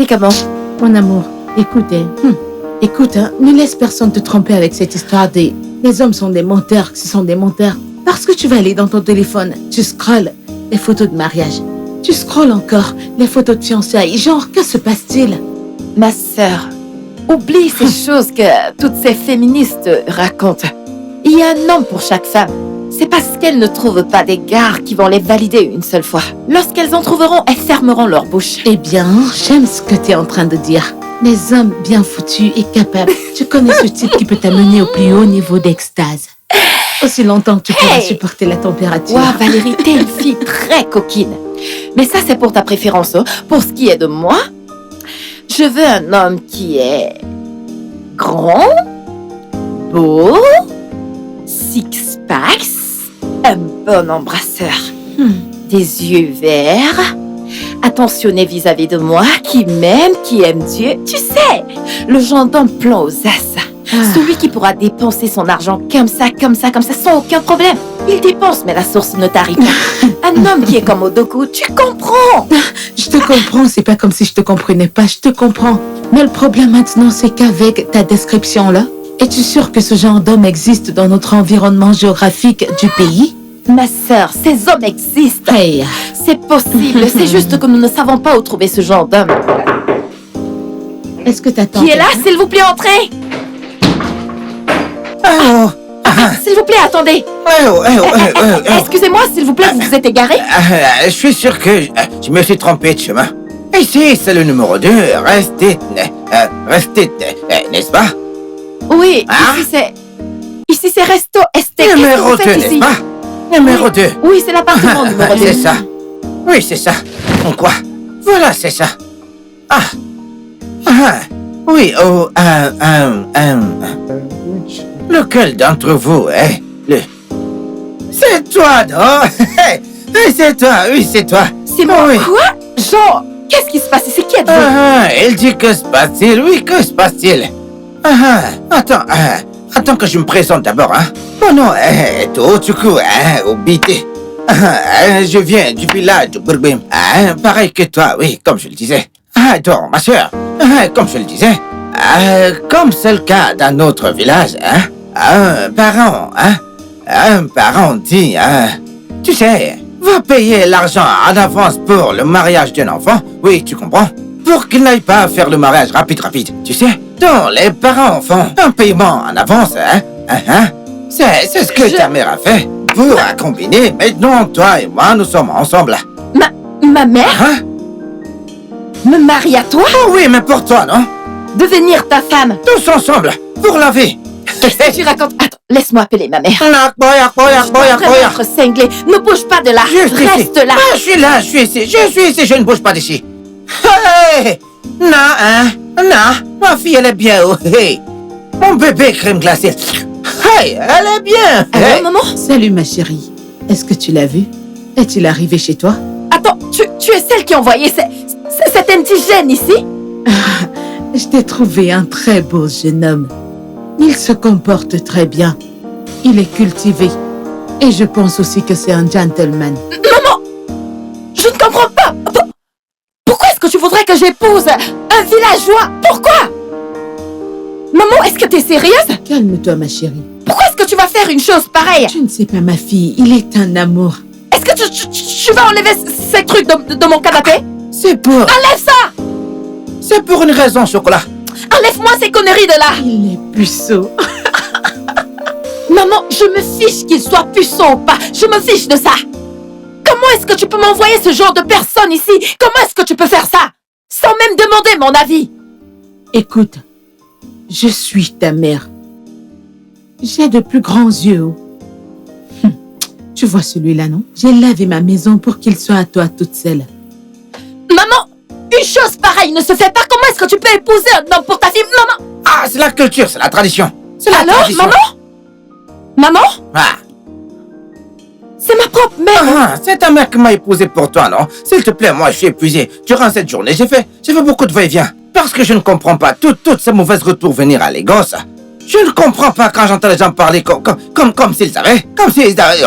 Comment? Mon amour, écoute, ne laisse personne te tromper avec cette histoire des... Les hommes sont des menteurs, ce sont des menteurs. Parce que tu vas aller dans ton téléphone, tu scrolles les photos de mariage. Tu scrolles encore les photos de fiançailles. Genre, que se passe-t-il? Ma sœur, oublie ces choses que toutes ces féministes racontent. Il y a un homme pour chaque femme. C'est parce qu'elles ne trouvent pas des gars qui vont les valider une seule fois. Lorsqu'elles en trouveront, elles fermeront leur bouche. Eh bien, j'aime ce que tu es en train de dire. Les hommes bien foutus et capables. Tu connais ce type qui peut t'amener au plus haut niveau d'extase. Aussi longtemps que tu pourras supporter la température. Wow, Valérie, t'es une fille très coquine. Mais ça, c'est pour ta préférence. Hein. Pour ce qui est de moi, je veux un homme qui est grand, beau, six-packs, un bon embrasseur, des yeux verts, attentionné vis-à-vis de moi, qui m'aime, qui aime Dieu. Tu sais, le genre d'homme plein aux as. Celui qui pourra dépenser son argent comme ça, sans aucun problème. Il dépense, mais la source ne tarit pas. Un homme qui est comme Odoku, tu comprends? Je te comprends, c'est pas comme si je te comprenais pas, je te comprends. Mais le problème maintenant, c'est qu'avec ta description-là, es-tu sûre que ce genre d'homme existe dans notre environnement géographique du pays? Ma sœur, ces hommes existent. Hey. C'est possible, c'est juste que nous ne savons pas où trouver ce genre d'homme. Est-ce que t'attends? Qui est là? S'il vous plaît, entrez! S'il vous plaît, attendez. Excusez-moi, s'il vous plaît, vous vous êtes égaré? Je suis sûr que je me suis trompé de chemin. Ici, c'est le numéro 2. Restez, n'est-ce pas? Oui, ici c'est Resto Esté. Numéro 2, n'est-ce pas? Numéro 2. Oui, c'est l'appartement numéro 2. C'est ça. Oui, c'est ça. Quoi? Voilà, c'est ça. Oui, lequel d'entre vous est le... C'est toi, non? C'est toi, oui, c'est toi. C'est moi, oui. Quoi? Genre, qu'est-ce qui se passe? C'est qui êtes-vous? Il dit que se passe-t-il? Oui, que se passe-t-il? Attends que je me présente d'abord, hein. Mon nom est Tochuku, Obité. Je viens du village de Burbim. Pareil que toi, oui, comme je le disais. Donc, ma soeur, comme je le disais, comme c'est le cas dans notre village, un parent dit, tu sais, va payer l'argent en avance pour le mariage d'un enfant, oui, tu comprends, pour qu'il n'aille pas faire le mariage rapide, tu sais. Donc, les parents font un paiement en avance, C'est ce que ta mère a fait pour combiner. Maintenant, toi et moi, nous sommes ensemble. Ma mère? Me marier à toi? Oh oui, mais pour toi, non? Devenir ta femme? Tous ensemble, pour la vie. Qu'est-ce que tu racontes? Attends, laisse-moi appeler ma mère. Je être cinglé. Ne bouge pas de là. Reste là. Je suis là, je suis ici, je ne bouge pas d'ici. Hey! Non, ma fille, elle est bien. Hey! Mon bébé crème glacée. Hey, elle est bien. Allô, maman? Salut, ma chérie. Est-ce que tu l'as vu? Est-il arrivé chez toi? Attends, tu es celle qui a envoyé cet indigène ici? Je t'ai trouvé un très beau jeune homme. Il se comporte très bien. Il est cultivé. Et je pense aussi que c'est un gentleman. Maman! Je ne comprends pas! Pourquoi est-ce que tu voudrais que j'épouse un villageois? Pourquoi? Maman, est-ce que tu es sérieuse? Calme-toi, ma chérie. Pourquoi est-ce que tu vas faire une chose pareille? Tu ne sais pas, ma fille. Il est un amour. Est-ce que tu vas enlever ces trucs de mon canapé? C'est pour... Enlève ça! C'est pour une raison, chocolat. Enlève-moi ces conneries de là! Il est puceau. Maman, je me fiche qu'il soit puceau ou pas. Je me fiche de ça. Comment est-ce que tu peux m'envoyer ce genre de personne ici? Comment est-ce que tu peux faire ça? Sans même demander mon avis. Écoute, je suis ta mère. J'ai de plus grands yeux. Tu vois celui-là, non? J'ai lavé ma maison pour qu'il soit à toi toute seule. Maman, une chose pareille ne se fait pas. Comment est-ce que tu peux épouser un homme pour ta fille? Maman! Ah, c'est la culture, c'est la tradition. C'est la Alors, tradition. Maman? Ah, C'est ma propre mère. c'est ta mère qui m'a épousé pour toi, non? S'il te plaît, moi, je suis épuisé. Durant cette journée, j'ai fait beaucoup de va-et-vient. Parce que je ne comprends pas toutes ces mauvaises retours venir à l'égos. Je ne comprends pas quand j'entends les gens parler comme s'ils savaient. Comme s'ils avaient...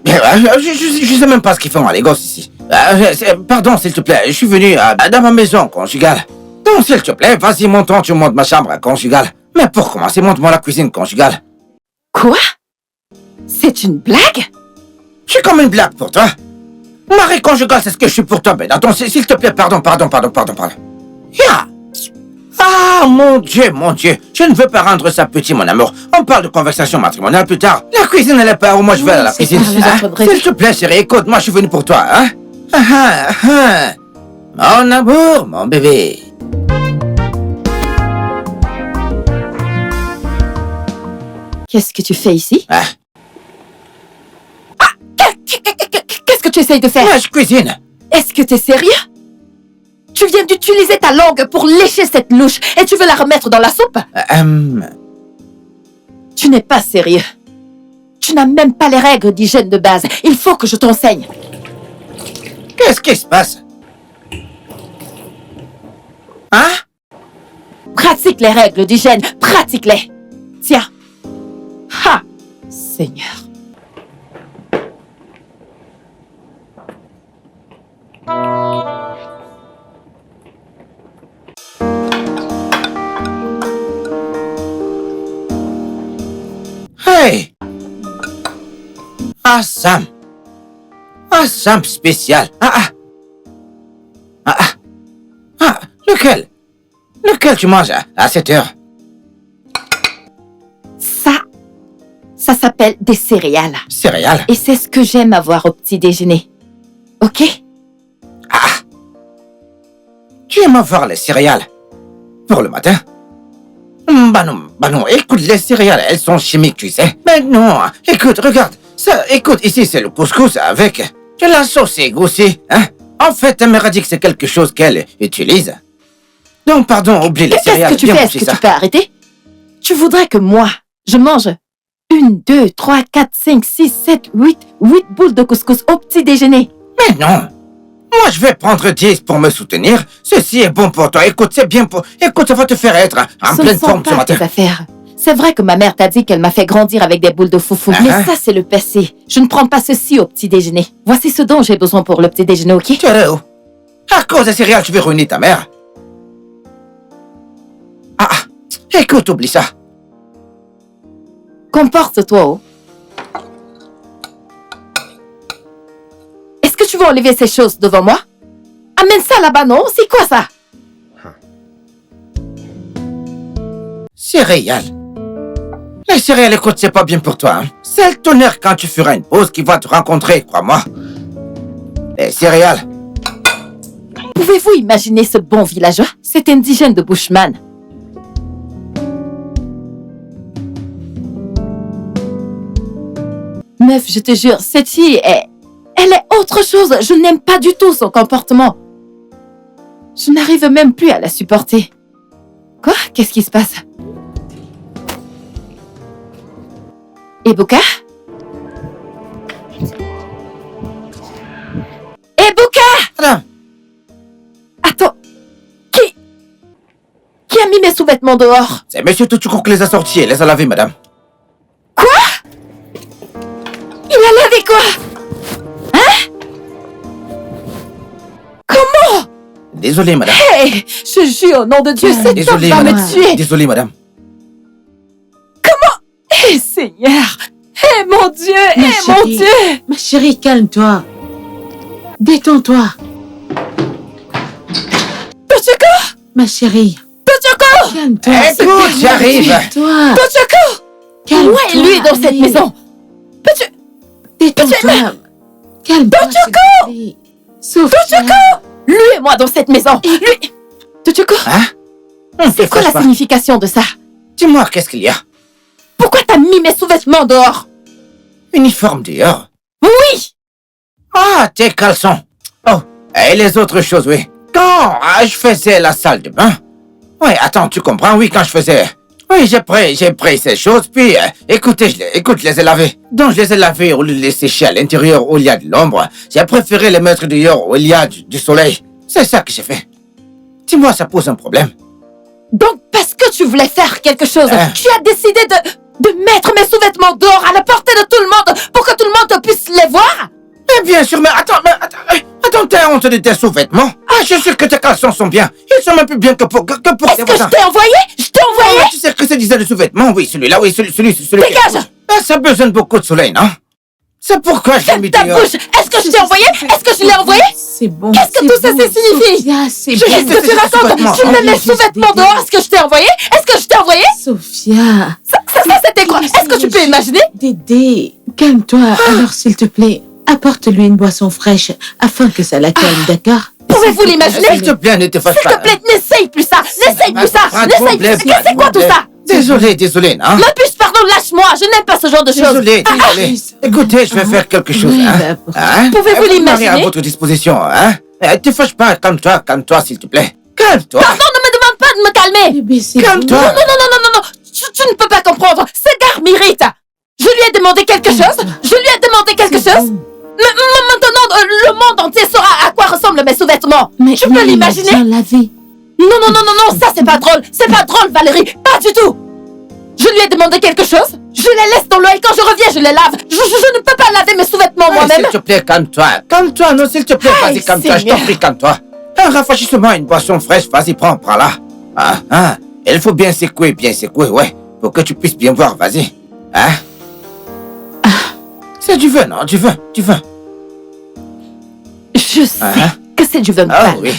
Je sais même pas ce qu'ils font à l'égos ici. Pardon, s'il te plaît, je suis venu dans ma maison conjugale. Donc, s'il te plaît, vas-y, montons, tu montes ma chambre conjugale. Mais pour commencer, monte-moi la cuisine conjugale. Quoi? C'est une blague? Je suis comme une blague pour toi. Mari conjugal, c'est ce que je suis pour toi, Ben. Attends, s'il te plaît, pardon. Ya! Ah, mon Dieu. Je ne veux pas rendre ça petit, mon amour. On parle de conversation matrimoniale plus tard. La cuisine, elle est pas où moi je vais à la c'est cuisine. par là, votre vrai. S'il te plaît, chérie, écoute, moi je suis venu pour toi, hein? Mon amour, mon bébé. Qu'est-ce que tu fais ici? Ah, Qu'est-ce que tu essayes de faire? moi je cuisine. Est-ce que t'es sérieux? Tu viens d'utiliser ta langue pour lécher cette louche et tu veux la remettre dans la soupe? Tu n'es pas sérieux. Tu n'as même pas les règles d'hygiène de base. Il faut que je t'enseigne. Qu'est-ce qui se passe? Hein? Pratique les règles d'hygiène. Pratique-les. Tiens. Ha! Seigneur. Hey! Sam spécial. Lequel tu manges à cette heure? Ça s'appelle des céréales. Céréales? Et c'est ce que j'aime avoir au petit déjeuner. Ok? Tu aimes avoir les céréales? Pour le matin? Bah non, écoute, les céréales, elles sont chimiques, tu sais. Mais non, écoute, regarde. Ça, écoute, ici, c'est le couscous avec de la sauce égoutée, hein? En fait, ta mère a dit que c'est quelque chose qu'elle utilise. Donc, pardon, oublie les céréales. Qu'est-ce que tu fais? Est-ce que tu peux arrêter? Tu voudrais que moi, je mange 1, 2, 3, 4, 5, 6, 7, 8 boules de couscous au petit déjeuner? Mais non! Moi, je vais prendre 10 pour me soutenir. Ceci est bon pour toi. Écoute, c'est bien pour... Écoute, ça va te faire être en pleine forme ce matin. Tes affaires. C'est vrai que ma mère t'a dit qu'elle m'a fait grandir avec des boules de foufou. Mais ça, c'est le passé. Je ne prends pas ceci au petit déjeuner. Voici ce dont j'ai besoin pour le petit déjeuner, ok? Tu es où? À cause des céréales, tu veux ruiner ta mère? Écoute, oublie ça. Comporte-toi, oh. Est-ce que tu veux enlever ces choses devant moi? Amène ça là-bas, non? C'est quoi ça? Céréales. Les céréales, écoute, c'est pas bien pour toi, hein? C'est le tonnerre quand tu feras une pause qui va te rencontrer, crois-moi. Les céréales. Pouvez-vous imaginer ce bon villageois? Cet indigène de Bushman. Meuf, je te jure, cette fille elle est autre chose. Je n'aime pas du tout son comportement. Je n'arrive même plus à la supporter. Quoi? Qu'est-ce qui se passe? Ebuka? Ebuka! Madame, Attends. Qui a mis mes sous-vêtements dehors? c'est Monsieur Tuchukuk qui les a sortis et les a lavés, madame. Il a lavé quoi? Hein? Comment? Désolé, madame. Hey! Je jure au nom de Dieu, cet homme Désolé, va madame. me tuer! Désolé, madame. Eh, Seigneur! Eh, mon Dieu! Ma Eh, mon chérie. Dieu! Ma chérie, calme-toi. Détends-toi. Toshiko! Ma chérie, Tochoko! calme-toi. Écoute, j'arrive. Calme-toi. Tochoko! Calme-toi. Où est lui dans cette allez. maison? Détends-toi. Calme-toi. Tochoko! s'il te plaît. Sophia. Lui et moi dans cette maison! Lui! Tochoko, Hein? c'est quoi la signification de ça? Dis-moi, qu'est-ce qu'il y a? Pourquoi t'as mis mes sous-vêtements dehors? Uniforme dehors. Oui! Ah, tes caleçons. Oh, et les autres choses, oui. Quand je faisais la salle de bain. Oui, attends, tu comprends? Oui, quand je faisais... Oui, j'ai pris ces choses, puis... écoute, je les ai lavées. Donc, je les ai lavées au lieu de les sécher à l'intérieur où il y a de l'ombre. J'ai préféré les mettre dehors où il y a du soleil. C'est ça que j'ai fait. Dis-moi, ça pose un problème. Donc, parce que tu voulais faire quelque chose, tu as décidé de mettre mes sous-vêtements dehors à la portée de tout le monde pour que tout le monde puisse les voir? Mais bien sûr, mais attends, t'as honte de tes sous-vêtements? Ah, je suis sûr que tes caleçons sont bien. Ils sont même plus bien que pour tes Est-ce que voisins. je t'ai envoyé? Je t'ai envoyé? Ah, tu sais que c'est design de sous-vêtements? Oui, celui-là, oui, celui. Dégage! Ça a besoin de beaucoup de soleil, non? C'est pourquoi je l'ai mis Ta dehors. bouche! Est-ce que je t'ai envoyé? Est-ce que je l'ai envoyé? C'est bon. Qu'est-ce que tout ça signifie? Sophia, c'est Je- bon. Qu'est-ce que tu racontes? Tu mets mes sous-vêtements dehors? Est-ce que je t'ai envoyé? Est-ce que je t'ai envoyé? Sophia. Ça c'était quoi? Est-ce que tu peux imaginer? Dédé, calme-toi. Alors, s'il te plaît, apporte-lui une boisson fraîche afin que ça la calme, d'accord? Pouvez-vous l'imaginer? S'il te plaît, ne te fâche S'il pas. te plaît, n'essaye plus ça! N'essaye plus ça! Pas de N'essaye problème, plus! C'est quoi tout ça? Désolé, non? Ma puce, pardon, lâche-moi! Je n'aime pas ce genre de choses! Désolé. Écoutez, je vais faire quelque chose, Oui, hein? bah, pour- Pouvez-vous Vous l'imaginer? à votre disposition, hein? Te fâche pas, calme-toi, s'il te plaît. Calme-toi. Pardon, ne me demande pas de me calmer! Bébé, c'est Calme-toi. bon. Non! Tu ne peux pas comprendre! Ce gars m'irrite! Je lui ai demandé quelque chose! Je lui ai demandé quelque C'est chose! bon. Maintenant, le monde entier saura à quoi ressemblent mes sous-vêtements! Tu peux il m'a l'imaginer? bien lavé. Non, ça c'est pas drôle! C'est pas drôle, Valérie! Pas du tout! Je lui ai demandé quelque chose, je les laisse dans l'eau et quand je reviens, je les lave! Je ne peux pas laver mes sous-vêtements Hey, moi-même! s'il te plaît, calme-toi. Calme-toi, non, s'il te plaît, Hey, vas-y, calme-toi, je t'en Seigneur. prie, calme-toi. Un rafraîchissement, une boisson fraîche, vas-y, prends-la. Ah, il faut bien secouer, ouais, pour que tu puisses bien voir, vas-y. Hein? C'est du vin, non, du vin. Je sais Hein? que c'est du vin de Ah palme. oui.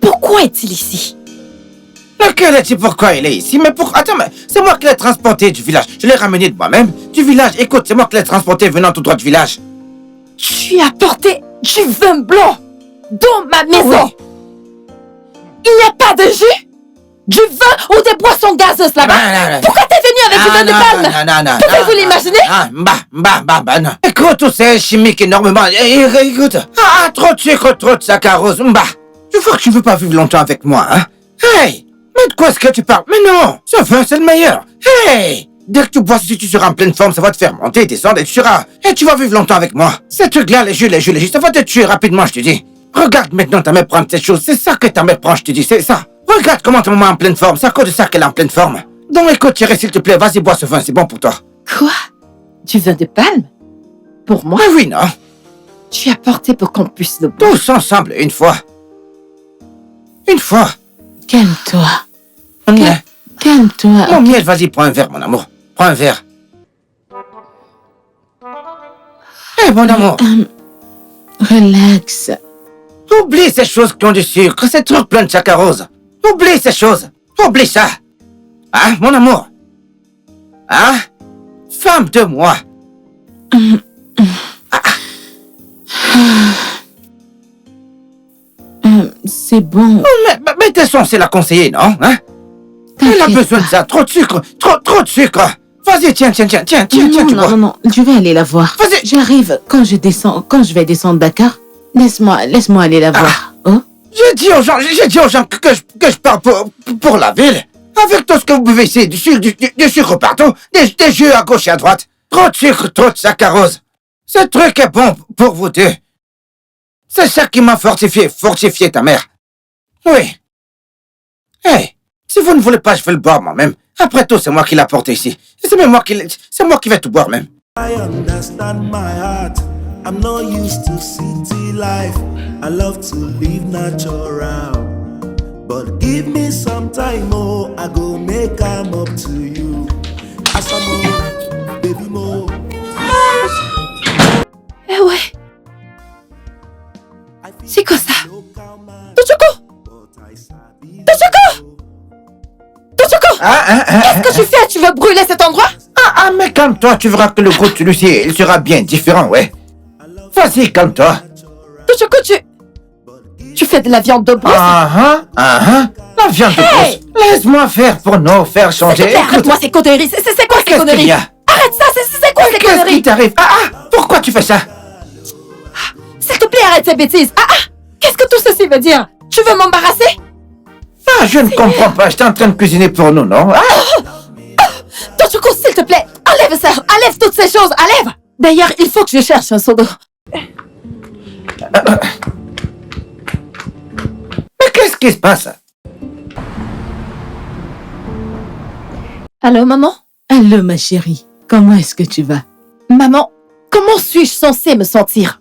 Pourquoi est-il ici? Lequel est-il pourquoi il est ici? Mais attends, mais c'est moi qui l'ai transporté du village. Je l'ai ramené de moi-même. Du village, écoute, c'est moi qui l'ai transporté venant tout droit du village. Tu as porté du vin blanc dans ma maison! Oui. Il n'y a pas de jus? Du vin ou des boissons gazeuses là-bas? Non. Pourquoi t'es venu avec du vin de palme? Non. Pouvez-vous l'imaginer? Non. Écoute, tout c'est chimique énormément. Écoute. Trop de sucre, trop de saccharose. Je vois que tu veux pas vivre longtemps avec moi, hein? Hey! Mais de quoi est-ce que tu parles? Mais non! Ce vin, c'est le meilleur! Hey! Dès que tu bois, si tu seras en pleine forme, ça va te faire monter, descendre, et tu vas vivre longtemps avec moi. Ces trucs-là, les jus, ça va te tuer rapidement, je te dis. Regarde maintenant ta mère prendre cette chose. C'est ça que ta mère prend, je te dis, c'est ça. Regarde comment ta maman est en pleine forme. C'est à cause de ça qu'elle est en pleine forme. Donc écoute, chérie, s'il te plaît, vas-y, bois ce vin, c'est bon pour toi. Quoi? Du vin de palme? Pour moi? Ah oui, non? Tu as porté pour qu'on puisse le boire. Tous ensemble, une fois. Une fois. Calme-toi. Miel. Calme-toi. Mon miel, vas-y, prends un verre, mon amour. Prends un verre. Eh, mon amour. Relax. Oublie ces choses qui ont du sucre, ces trucs pleins de saccharose. Oublie ces choses. Oublie ça. Hein, mon amour? Hein? Femme de moi. C'est bon. Mais t'es censé la conseiller, non? Hein? Elle a T'inquiète besoin de pas. ça. Trop de sucre. Trop de sucre. Vas-y, tiens, tu bois. Non. Je vais aller la voir. Vas-y. J'arrive quand je vais descendre, d'accord? Laisse-moi aller la voir. Oh? J'ai dit aux gens que je pars pour la ville. Avec tout ce que vous buvez ici, du sucre partout, des jus à gauche et à droite. Trop de sucre, trop de saccharose. Ce truc est bon pour vous deux. C'est ça qui m'a fortifié ta mère. Oui. Hey, si vous ne voulez pas, je vais le boire moi-même. Après tout, c'est moi qui l'ai porté ici. C'est moi qui vais tout boire même. I understand my heart. I'm not used to city life. I love to live natural. But give me some time, oh, I go make 'em up to you. Asamo, baby mo. Eh ouais, I feel c'est quoi ça? local man, Tochoko! but I sabi Qu'est-ce que tu fais? Tu veux brûler cet endroit? Mais calme-toi, tu verras que le goût de Lucie, il sera bien différent, ouais. Vas-y, calme-toi. Toshiko, tu fais de la viande de brousse? La viande de brousse. Laisse-moi faire pour nous faire changer. Arrête-moi ces conneries. C'est quoi ces Qu'est-ce qu'il conneries? y a? Arrête ça, c'est quoi ces Qu'est-ce qui conneries? t'arrive? Pourquoi tu fais ça? S'il te plaît, arrête ces bêtises. Qu'est-ce que tout ceci veut dire? Tu veux m'embarrasser? Je ne comprends pas, j'étais en train de cuisiner pour nous, non? Toshiko, s'il te plaît, enlève ça, enlève toutes ces choses, enlève. D'ailleurs, il faut que je cherche un seau d'eau. Mais qu'est-ce qui se passe? Allô, maman? Allô, ma chérie. Comment est-ce que tu vas? Maman, comment suis-je censée me sentir?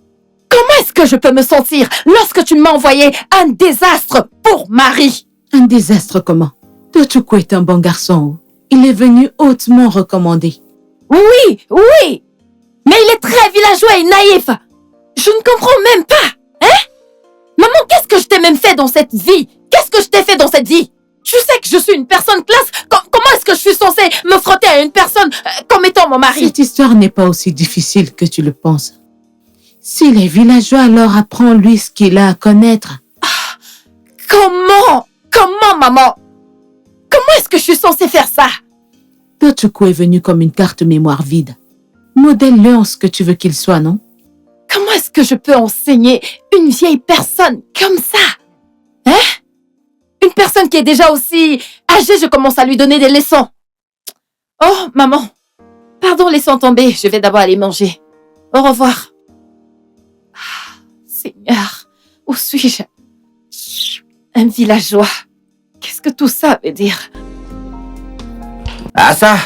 Comment est-ce que je peux me sentir lorsque tu m'as envoyé un désastre pour Marie? Un désastre comment? Tochukwu est un bon garçon. Il est venu hautement recommandé. Oui, mais il est très villageois et naïf. Je ne comprends même pas. Maman, qu'est-ce que je t'ai même fait dans cette vie? Qu'est-ce que je t'ai fait dans cette vie? Tu sais que je suis une personne classe. Comment est-ce que je suis censée me frotter à une personne comme étant mon mari? Cette histoire n'est pas aussi difficile que tu le penses. S'il est villageois, alors apprends-lui ce qu'il a à connaître. Comment, maman? Comment est-ce que je suis censée faire ça? Tochukwu est venu comme une carte mémoire vide. Modèle-le en ce que tu veux qu'il soit, non? Comment est-ce que je peux enseigner une vieille personne comme ça? Une personne qui est déjà aussi âgée, je commence à lui donner des leçons. Oh, maman. Pardon, laissons tomber. Je vais d'abord aller manger. Au revoir. Seigneur, où suis-je? Un villageois. Qu'est-ce que tout ça veut dire? Ça?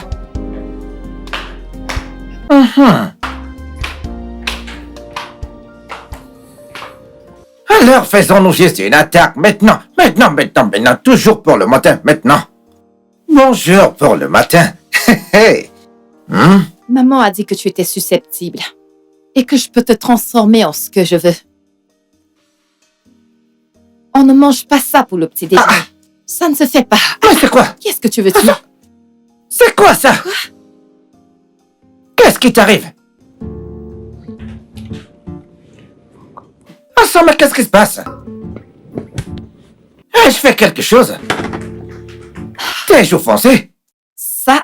Alors faisons-nous juste une attaque maintenant, toujours pour le matin, maintenant. Bonjour pour le matin. Maman a dit que tu étais susceptible et que je peux te transformer en ce que je veux. On ne mange pas ça pour le petit déjeuner. Ça ne se fait pas. Mais c'est quoi? Qu'est-ce que tu veux dire? C'est quoi ça? Qu'est-ce qui t'arrive? Mais qu'est-ce qui se passe? Je fais quelque chose. Tes joues foncées? Ça,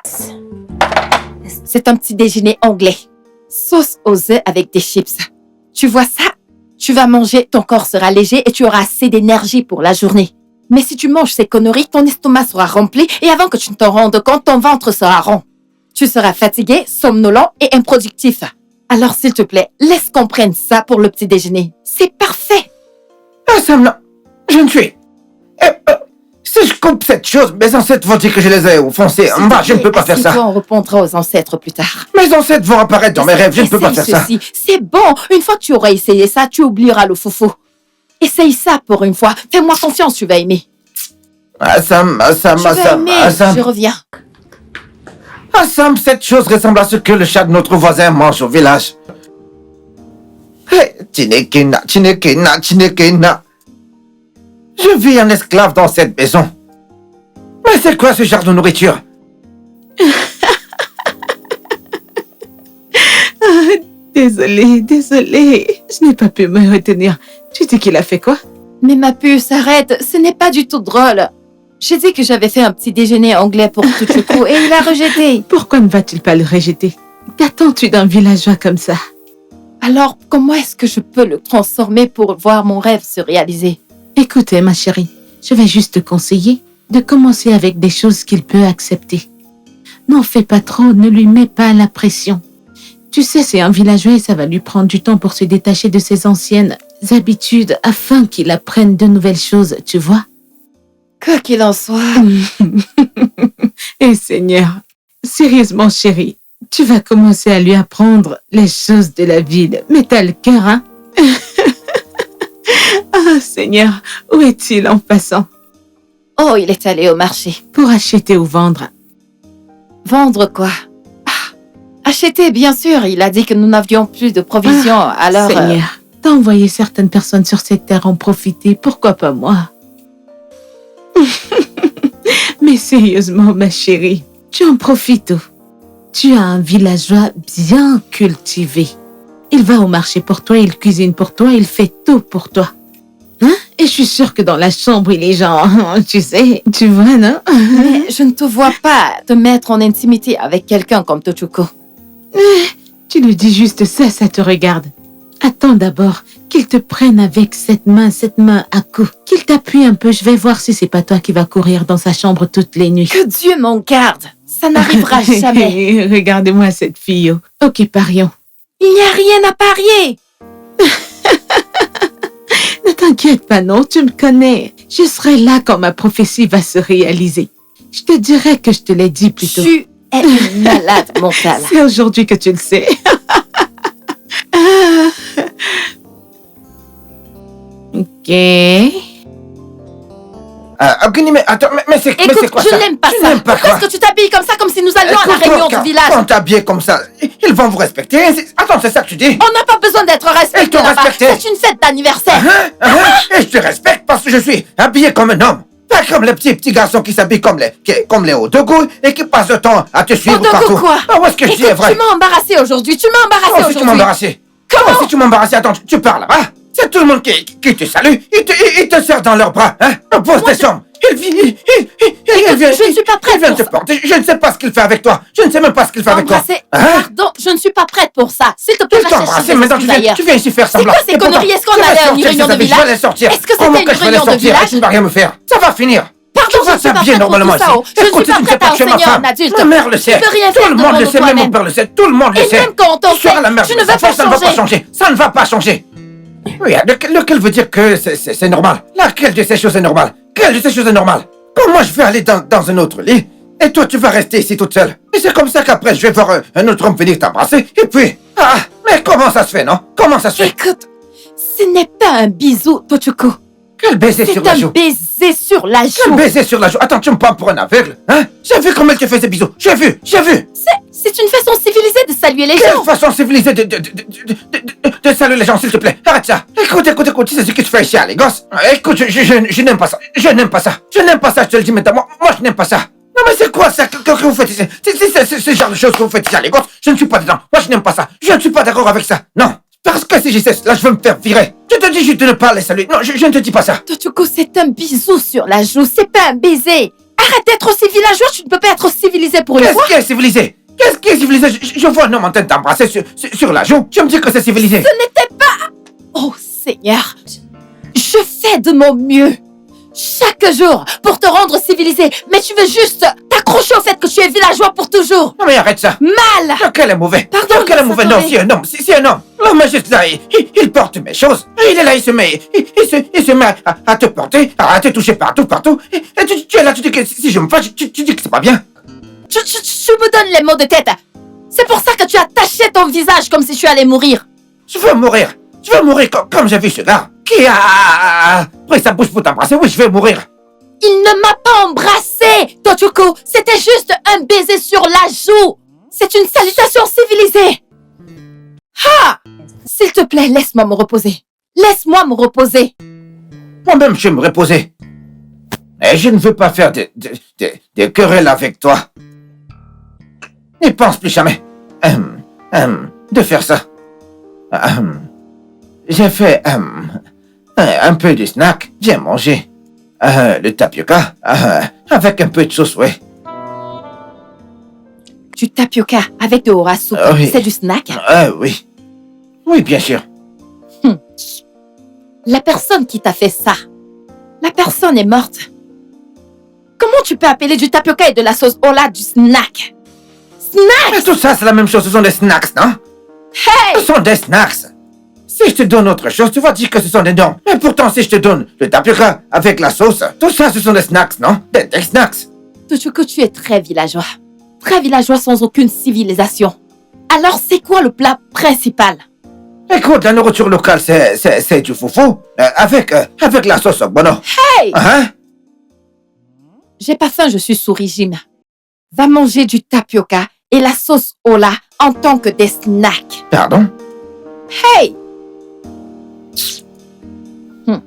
c'est un petit déjeuner anglais. Sauce aux œufs avec des chips. Tu vois ça? Tu vas manger, ton corps sera léger et tu auras assez d'énergie pour la journée. Mais si tu manges ces conneries, ton estomac sera rempli et avant que tu ne t'en rendes compte, ton ventre sera rond. Tu seras fatigué, somnolent et improductif. Alors, s'il te plaît, laisse qu'on prenne ça pour le petit déjeuner. C'est parfait. Sam, non. Je ne suis... si je coupe cette chose, mes ancêtres vont dire que je les ai offensés. Je ne peux pas faire ça. On répondra aux ancêtres plus tard. Mes ancêtres vont apparaître dans mes rêves. Je ne peux pas faire ça. C'est bon. Une fois que tu auras essayé ça, tu oublieras le foufou. Essaye ça pour une fois. Fais-moi confiance, tu vas aimer. Sam. Je reviens. Sam, cette chose ressemble à ce que le chat de notre voisin mange au village. Chinekina. Je vis en esclave dans cette maison. Mais c'est quoi ce genre de nourriture? Désolée. Je n'ai pas pu me retenir. Tu dis qu'il a fait quoi? Mais ma puce, arrête. Ce n'est pas du tout drôle. J'ai dit que j'avais fait un petit déjeuner anglais pour Tochukwu et il a rejeté. Pourquoi ne va-t-il pas le rejeter? Qu'attends-tu d'un villageois comme ça? Alors, comment est-ce que je peux le transformer pour voir mon rêve se réaliser? Écoutez, ma chérie, je vais juste te conseiller de commencer avec des choses qu'il peut accepter. N'en fais pas trop, ne lui mets pas la pression. Tu sais, c'est un villageois et ça va lui prendre du temps pour se détacher de ses anciennes habitudes afin qu'il apprenne de nouvelles choses, tu vois? Quoi qu'il en soit. Eh Seigneur, sérieusement chérie, tu vas commencer à lui apprendre les choses de la ville. Mais t'as le cœur, hein? Ah Seigneur, où est-il en passant? Oh, il est allé au marché. Pour acheter ou vendre? Vendre quoi? Acheter, bien sûr. Il a dit que nous n'avions plus de provisions, alors... Seigneur, t'as envoyé certaines personnes sur cette terre en profiter. Pourquoi pas moi? Mais sérieusement, ma chérie, tu en profites. Tu as un villageois bien cultivé. Il va au marché pour toi, il cuisine pour toi, il fait tout pour toi. Hein? Et je suis sûre que dans la chambre, il est genre, tu sais, tu vois, non? Mais je ne te vois pas te mettre en intimité avec quelqu'un comme Tochiko. Tu lui dis juste ça, ça te regarde. Attends d'abord qu'il te prenne avec cette main à coup. Qu'il t'appuie un peu, je vais voir si c'est pas toi qui vas courir dans sa chambre toutes les nuits. Que Dieu m'en garde. Ça n'arrivera jamais. Regardez-moi cette fille. Ok, parions. Il n'y a rien à parier. Ne t'inquiète pas, non, tu me connais. Je serai là quand ma prophétie va se réaliser. Je te dirai que je te l'ai dit plus tôt. Tu es une malade mentale. C'est aujourd'hui que tu le sais. Ok. Oguni, mais attends, mais c'est Écoute, quoi ça? je n'aime pas Tu ça. n'aimes pas Pourquoi quoi? est-ce que tu t'habilles comme ça, comme si nous allions à la réunion du village? Quand t'habilles comme ça, ils vont vous respecter. Attends, c'est ça que tu dis? On n'a pas besoin d'être Ils respecté t'ont là-bas. respecté. C'est une fête d'anniversaire. Et je te respecte parce que je suis habillé comme un homme. Pas comme les petits garçons qui s'habillent comme les Odogo et qui passent le temps à te suivre Odogo partout. quoi? Ah, où est-ce que je dis est Écoute, vrai? tu m'as embarrassé aujourd'hui. Tu m'as embarrassé Comment si tu aujourd'hui. m'as embarrassé? Comment si tu m'as embarrassé? Attends, tu parles là-bas? C'est tout le monde qui te salue. Ils te serrent dans leurs bras, hein? Pose tes jambes. Il vient je ne suis pas prête il vient pour te ça. porter. Je ne sais pas ce qu'il fait avec toi. Je ne sais même pas ce qu'il fait avec toi. Embrasser. Hein? Pardon, je ne suis pas prête pour ça. S'il te plaît, Je va t'ai chercher embrassé, des maintenant excuses ailleurs. tu viens ici faire C'est semblant. quoi ces Et pourtant, conneries? Est-ce qu'on je vais allait à une sortir réunion ces de habits, village? Je vais les sortir. Est-ce que c'était Comment une que je vais les réunion de sortir? village? Tu ne vas rien me faire. Ça va finir. Pardon, Tu je vas ne suis pas t'habiller prête pour normalement tout ça. ici. Oh. Je ne Écoute, suis pas tu ne sais prête pas à que je suis ma enseigner femme. un adulte. Ma mère le sait. Tu peux rien Tout faire le monde devant le nous sait, même mon toi-même. père le sait. Tout le monde le Et sait. même quand on Tu seras sait, la mère tu de ne mes veux pas enfants, ça ne va pas changer. changer. Ça ne va pas changer. Regarde, lequel veut dire que c'est normal? Laquelle de ces choses est normale? Quelle de ces choses est normale? Comment je vais aller dans un autre lit et toi tu vas rester ici toute seule? Et c'est comme ça qu'après je vais voir un autre homme venir t'embrasser et puis... Ah, mais comment ça se fait, non? Comment ça se fait? Écoute, ce n'est pas un bisou, Tochiko. Quel baiser sur C'est la un joue? baiser sur la Quel joue. baiser sur la joue? Attends, tu me prends pour un aveugle, hein? J'ai vu comment elle te fait des bisous. J'ai vu. C'est une façon civilisée de saluer les Quelle gens. façon civilisée de saluer les gens, s'il te plaît. Arrête ça. Écoute, tu sais ce que tu fais ici, les gosses? Écoute, je n'aime pas ça. Je n'aime pas ça. Je n'aime pas ça, je te le dis maintenant. Moi, je n'aime pas ça. Non, mais c'est quoi ça que vous faites ici? C'est ce genre de choses que vous faites ici, les gosses. Je ne suis pas dedans. Moi, je n'aime pas ça. Je ne suis pas d'accord avec ça. Non. Parce que si j'essaie cela, je vais me faire virer. Je te dis juste de ne pas les saluer. Non, je ne te dis pas ça. Tochiko, c'est un bisou sur la joue, c'est pas un baiser. Arrête d'être aussi villageois, tu ne peux pas être civilisé pour une Qu'est-ce fois. qui est civilisé? Qu'est-ce qui est civilisé? Je vois un homme en train d'embrasser sur la joue. Tu me dis que c'est civilisé. Ce n'était pas... Oh Seigneur, je fais de mon mieux chaque jour pour te rendre civilisé, mais tu veux juste t'accrocher au fait que tu es villageois pour toujours. Non, mais arrête ça. Mal. Lequel est mauvais? Pardon, Lequel est mauvais? Non, attendez. c'est un homme. C'est un homme. L'homme est juste là. Il porte mes choses. Et il est là, il se met à te porter, à te toucher partout. Et tu es là, tu dis que si je me fâche, tu dis que c'est pas bien. Tu me donnes les mots de tête. C'est pour ça que tu as taché ton visage comme si tu allais mourir. Je veux mourir. Je veux mourir comme j'ai vu ce gars qui a pris sa bouche pour t'embrasser. Oui, je vais mourir. Il ne m'a pas embrassé, Tochiko. C'était juste un baiser sur la joue. C'est une salutation civilisée. Ah! S'il te plaît, laisse-moi me reposer. Laisse-moi me reposer. Moi-même, je vais me reposer. Et je ne veux pas faire des querelles avec toi. N'y pense plus jamais. De faire ça. J'ai fait un peu de snack. J'ai mangé le tapioca avec un peu de sauce, ouais. Du tapioca avec de horasu, Oui. c'est du snack. Oui. Oui, bien sûr. La personne qui t'a fait ça, la personne est morte. Comment tu peux appeler du tapioca et de la sauce hola du snack? Snack! Mais tout ça, c'est la même chose. Ce sont des snacks, non? Hey! Ce sont des snacks. Si je te donne autre chose, tu vas dire que ce sont des noms. Mais pourtant, si je te donne le tapioca avec la sauce, tout ça, ce sont des snacks, non? Des snacks. Tochiko, tu es très villageois. Très villageois sans aucune civilisation. Alors, c'est quoi le plat principal? Écoute, la nourriture locale, c'est du foufou avec la sauce bono. Hey! Hein? J'ai pas faim, je suis sous régime. Va manger du tapioca et la sauce hola en tant que des snacks. Pardon? Hey!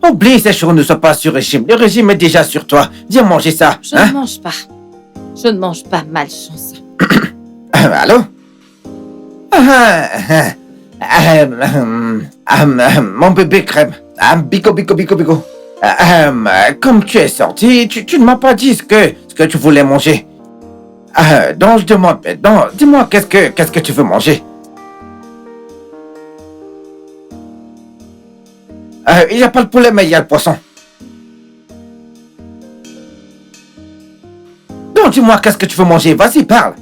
Oublie ces choses, ne sois pas sur régime. Le régime est déjà sur toi. Viens manger ça. Je ne mange pas. Je ne mange pas, malchance. Allô? Mon bébé crème. Bico, bico, bico, bico. Comme tu es sorti, tu ne m'as pas dit ce que tu voulais manger. Donc je demande maintenant, dis-moi qu'est-ce que tu veux manger? Il n'y a pas le poulet, mais il y a le poisson. Donc dis-moi qu'est-ce que tu veux manger, vas-y, parle.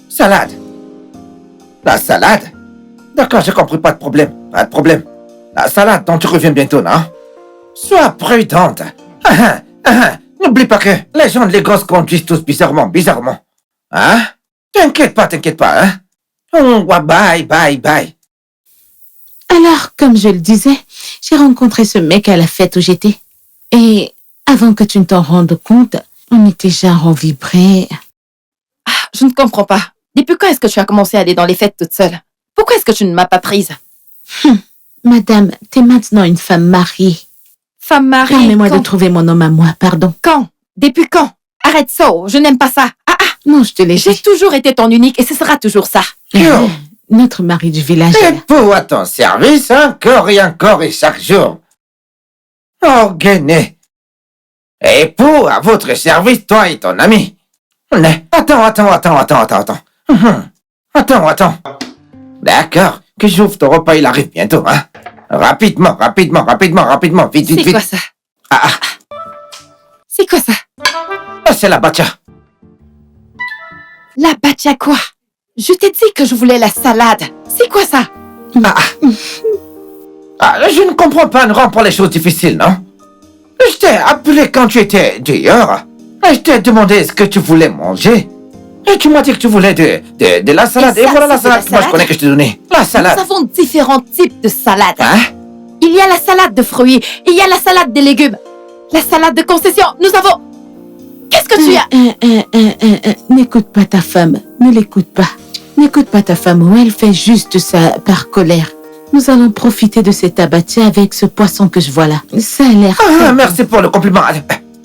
Salade. La salade? D'accord, j'ai compris, pas de problème, pas de problème. La salade, donc tu reviens bientôt, non? Sois prudente. N'oublie pas que les gens de Lagos conduisent tous bizarrement. Hein? T'inquiète pas, hein? Bye, bye, bye. Alors, comme je le disais, j'ai rencontré ce mec à la fête où j'étais. Et avant que tu ne t'en rendes compte, on était genre envibrés. Je ne comprends pas. Depuis quand est-ce que tu as commencé à aller dans les fêtes toute seule? Pourquoi est-ce que tu ne m'as pas prise? Madame, t'es maintenant une femme mariée. Femme mariée. Permets-moi quand? de trouver mon homme à moi, pardon. Quand? Depuis quand? Arrête ça, je n'aime pas ça. Non, je te l'ai J'ai dit. toujours été ton unique et ce sera toujours ça. Notre mari du village. Et est là. pour à ton service, encore et chaque jour. Oh, Guéné. Et pour à votre service, toi et ton ami. Attends. Attends. D'accord, que j'ouvre ton repas, il arrive bientôt, hein. Rapidement, vite. C'est quoi ça? C'est quoi ça? C'est la bacha. La bacha quoi? Je t'ai dit que je voulais la salade. C'est quoi ça? Je ne comprends pas, ne rends pas les choses difficiles, non? Je t'ai appelé quand tu étais dehors. Je t'ai demandé ce que tu voulais manger. Et tu m'as dit que tu voulais de la salade. Et ça, Et voilà la c'est de la salade que moi je salade? connais que je t'ai donnée. La salade. Nous avons différents types de salades. Hein? Il y a la salade de fruits, il y a la salade des légumes. La salade de concession, nous avons... Qu'est-ce que tu as? N'écoute pas ta femme. Ne l'écoute pas. N'écoute pas ta femme. Elle fait juste ça par colère. Nous allons profiter de cet abattu avec ce poisson que je vois là. Ça a l'air... Merci pour le compliment.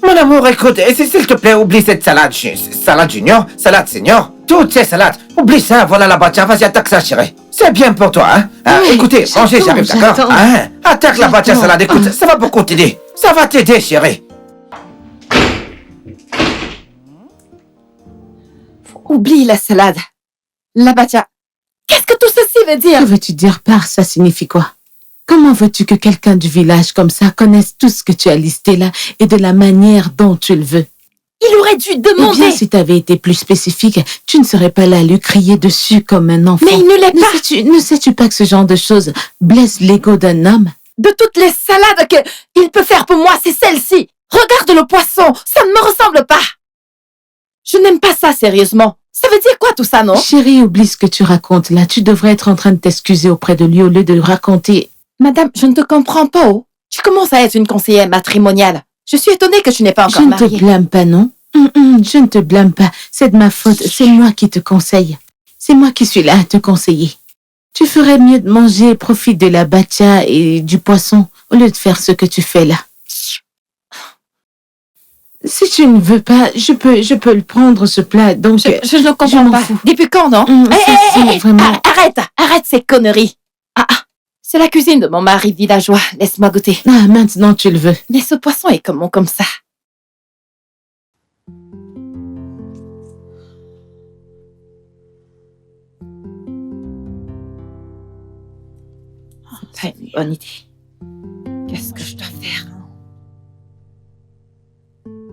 Mon amour, écoute, s'il te plaît, oublie cette salade. Salade junior, salade senior, toutes ces salades. Oublie ça, voilà la bacha, vas-y, attaque ça, chérie. C'est bien pour toi, hein. Oui, Écoutez, mangez, j'arrive, d'accord? j'attends. Attaque la bacha J'attends. salade, écoute, ça va beaucoup t'aider. Ça va t'aider, chérie. Oublie la salade. La bacha. Qu'est-ce que tout ceci veut dire? Que veux-tu dire par ça signifie quoi? Comment veux-tu que quelqu'un du village comme ça connaisse tout ce que tu as listé là et de la manière dont tu le veux? Il aurait dû Eh demander. bien, si tu avais été plus spécifique, tu ne serais pas là à lui crier dessus comme un enfant. Mais il ne l'est pas. Ne sais-tu pas que ce genre de choses blesse l'ego d'un homme? De toutes les salades qu'il peut faire pour moi, c'est celle-ci. Regarde le poisson, ça ne me ressemble pas. Je n'aime pas ça, sérieusement. Ça veut dire quoi tout ça, non? Chérie, oublie ce que tu racontes là. Tu devrais être en train de t'excuser auprès de lui au lieu de raconter. Madame, je ne te comprends pas, oh. Tu commences à être une conseillère matrimoniale. Je suis étonnée que tu n'es pas Je encore ne te mariée. blâme pas, non? Je ne te blâme pas. C'est de ma faute. C'est moi qui te conseille. C'est moi qui suis là à te conseiller. Tu ferais mieux de manger, profite de la bacha et du poisson au lieu de faire ce que tu fais là. Si tu ne veux pas, je peux le prendre ce plat. Donc, Je ne je comprends m'en pas. fous. Depuis quand, non? C'est vraiment... Arrête ces conneries. C'est la cuisine de mon mari villageois. Laisse-moi goûter. Ah, maintenant tu le veux. Mais ce poisson est comment comme ça? C'est pas une bonne idée. Qu'est-ce que je dois faire?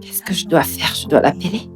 Qu'est-ce que je dois faire? Je dois l'appeler?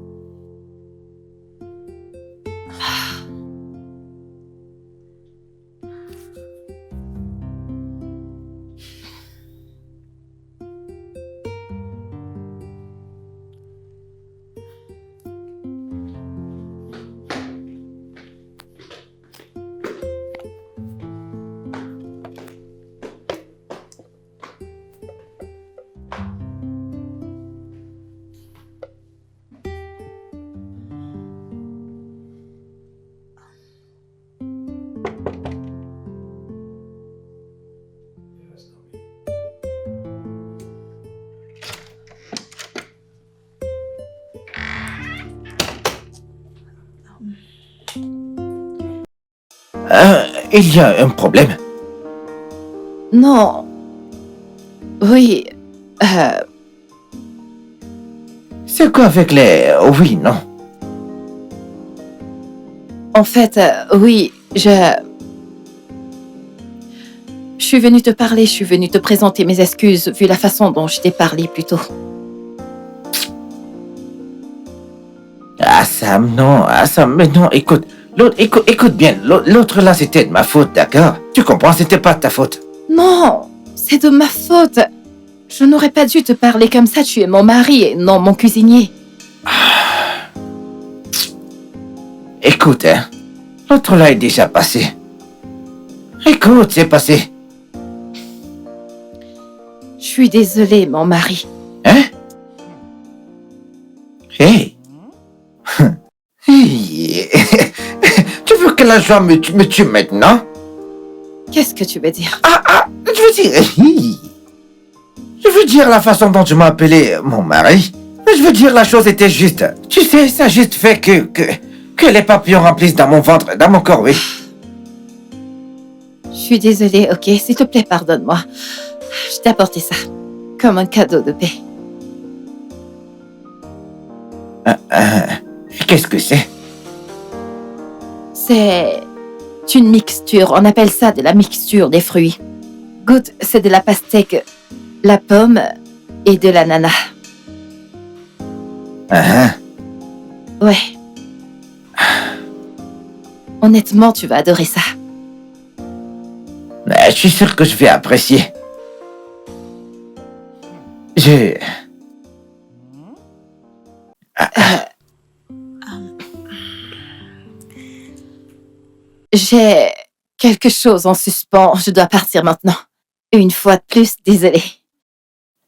Il y a un problème. Non. Oui. C'est quoi avec les... Oui, non. En fait, oui, je suis venue te parler, je suis venue te présenter mes excuses vu la façon dont je t'ai parlé plus tôt. Ah, Sam, non. Ah, Sam, mais non, écoute. Écoute bien. L'autre là, c'était de ma faute, d'accord? Tu comprends, c'était pas de ta faute. Non, c'est de ma faute. Je n'aurais pas dû te parler comme ça, tu es mon mari et non mon cuisinier. Écoute, hein. L'autre là est déjà passé. Écoute, c'est passé. Je suis désolée, mon mari. Hein? Hey! Hey. Tu veux que la joie me tue maintenant? Qu'est-ce que tu veux dire? Je veux dire... Je veux dire la façon dont tu m'as appelé mon mari. Je veux dire la chose était juste. Tu sais, ça a juste fait que les papillons remplissent dans mon ventre, dans mon corps, oui. Je suis désolée, ok? S'il te plaît, pardonne-moi. Je t'ai apporté ça, comme un cadeau de paix. Qu'est-ce que c'est? C'est une mixture, on appelle ça de la mixture des fruits. Goûte, c'est de la pastèque, la pomme et de l'ananas. Ouais. Honnêtement, tu vas adorer ça. Je suis sûr que je vais apprécier. J'ai quelque chose en suspens. Je dois partir maintenant. Une fois de plus, désolée.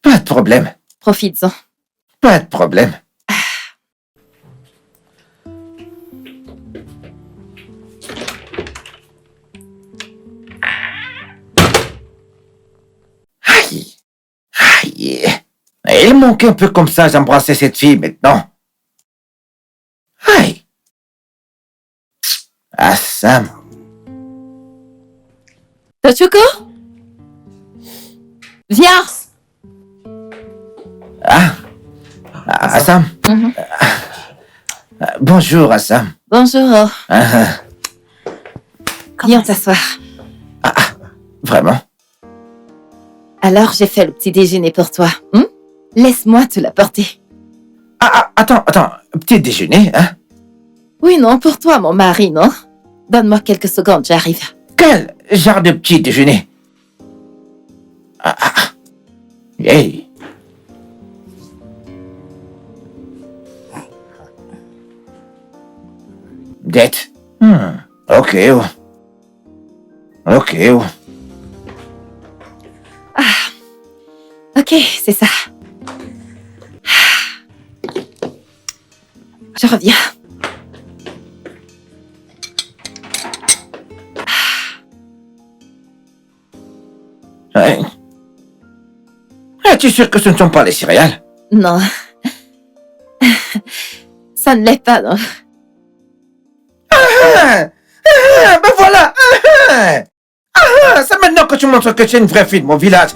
Pas de problème. Profites-en. Pas de problème. Aïe. Aïe. Il manque un peu comme ça, j'embrassais cette fille maintenant. Aïe. Ah, Sam. Tochuko? Viens! Sam. Bonjour, Sam. Bonjour. Viens t'asseoir. Vraiment? Alors, j'ai fait le petit déjeuner pour toi. Laisse-moi te l'apporter. Attends. Petit déjeuner, hein? Oui, non, pour toi, mon mari, non? Donne-moi quelques secondes, j'arrive. Quel genre de petit déjeuner? Hey. Dette. Ok. Ok, c'est ça. Je reviens. Ouais. Es-tu sûr que ce ne sont pas les céréales? Non. Ça ne l'est pas, non. Ben voilà. C'est maintenant que tu montres que tu es une vraie fille de mon village.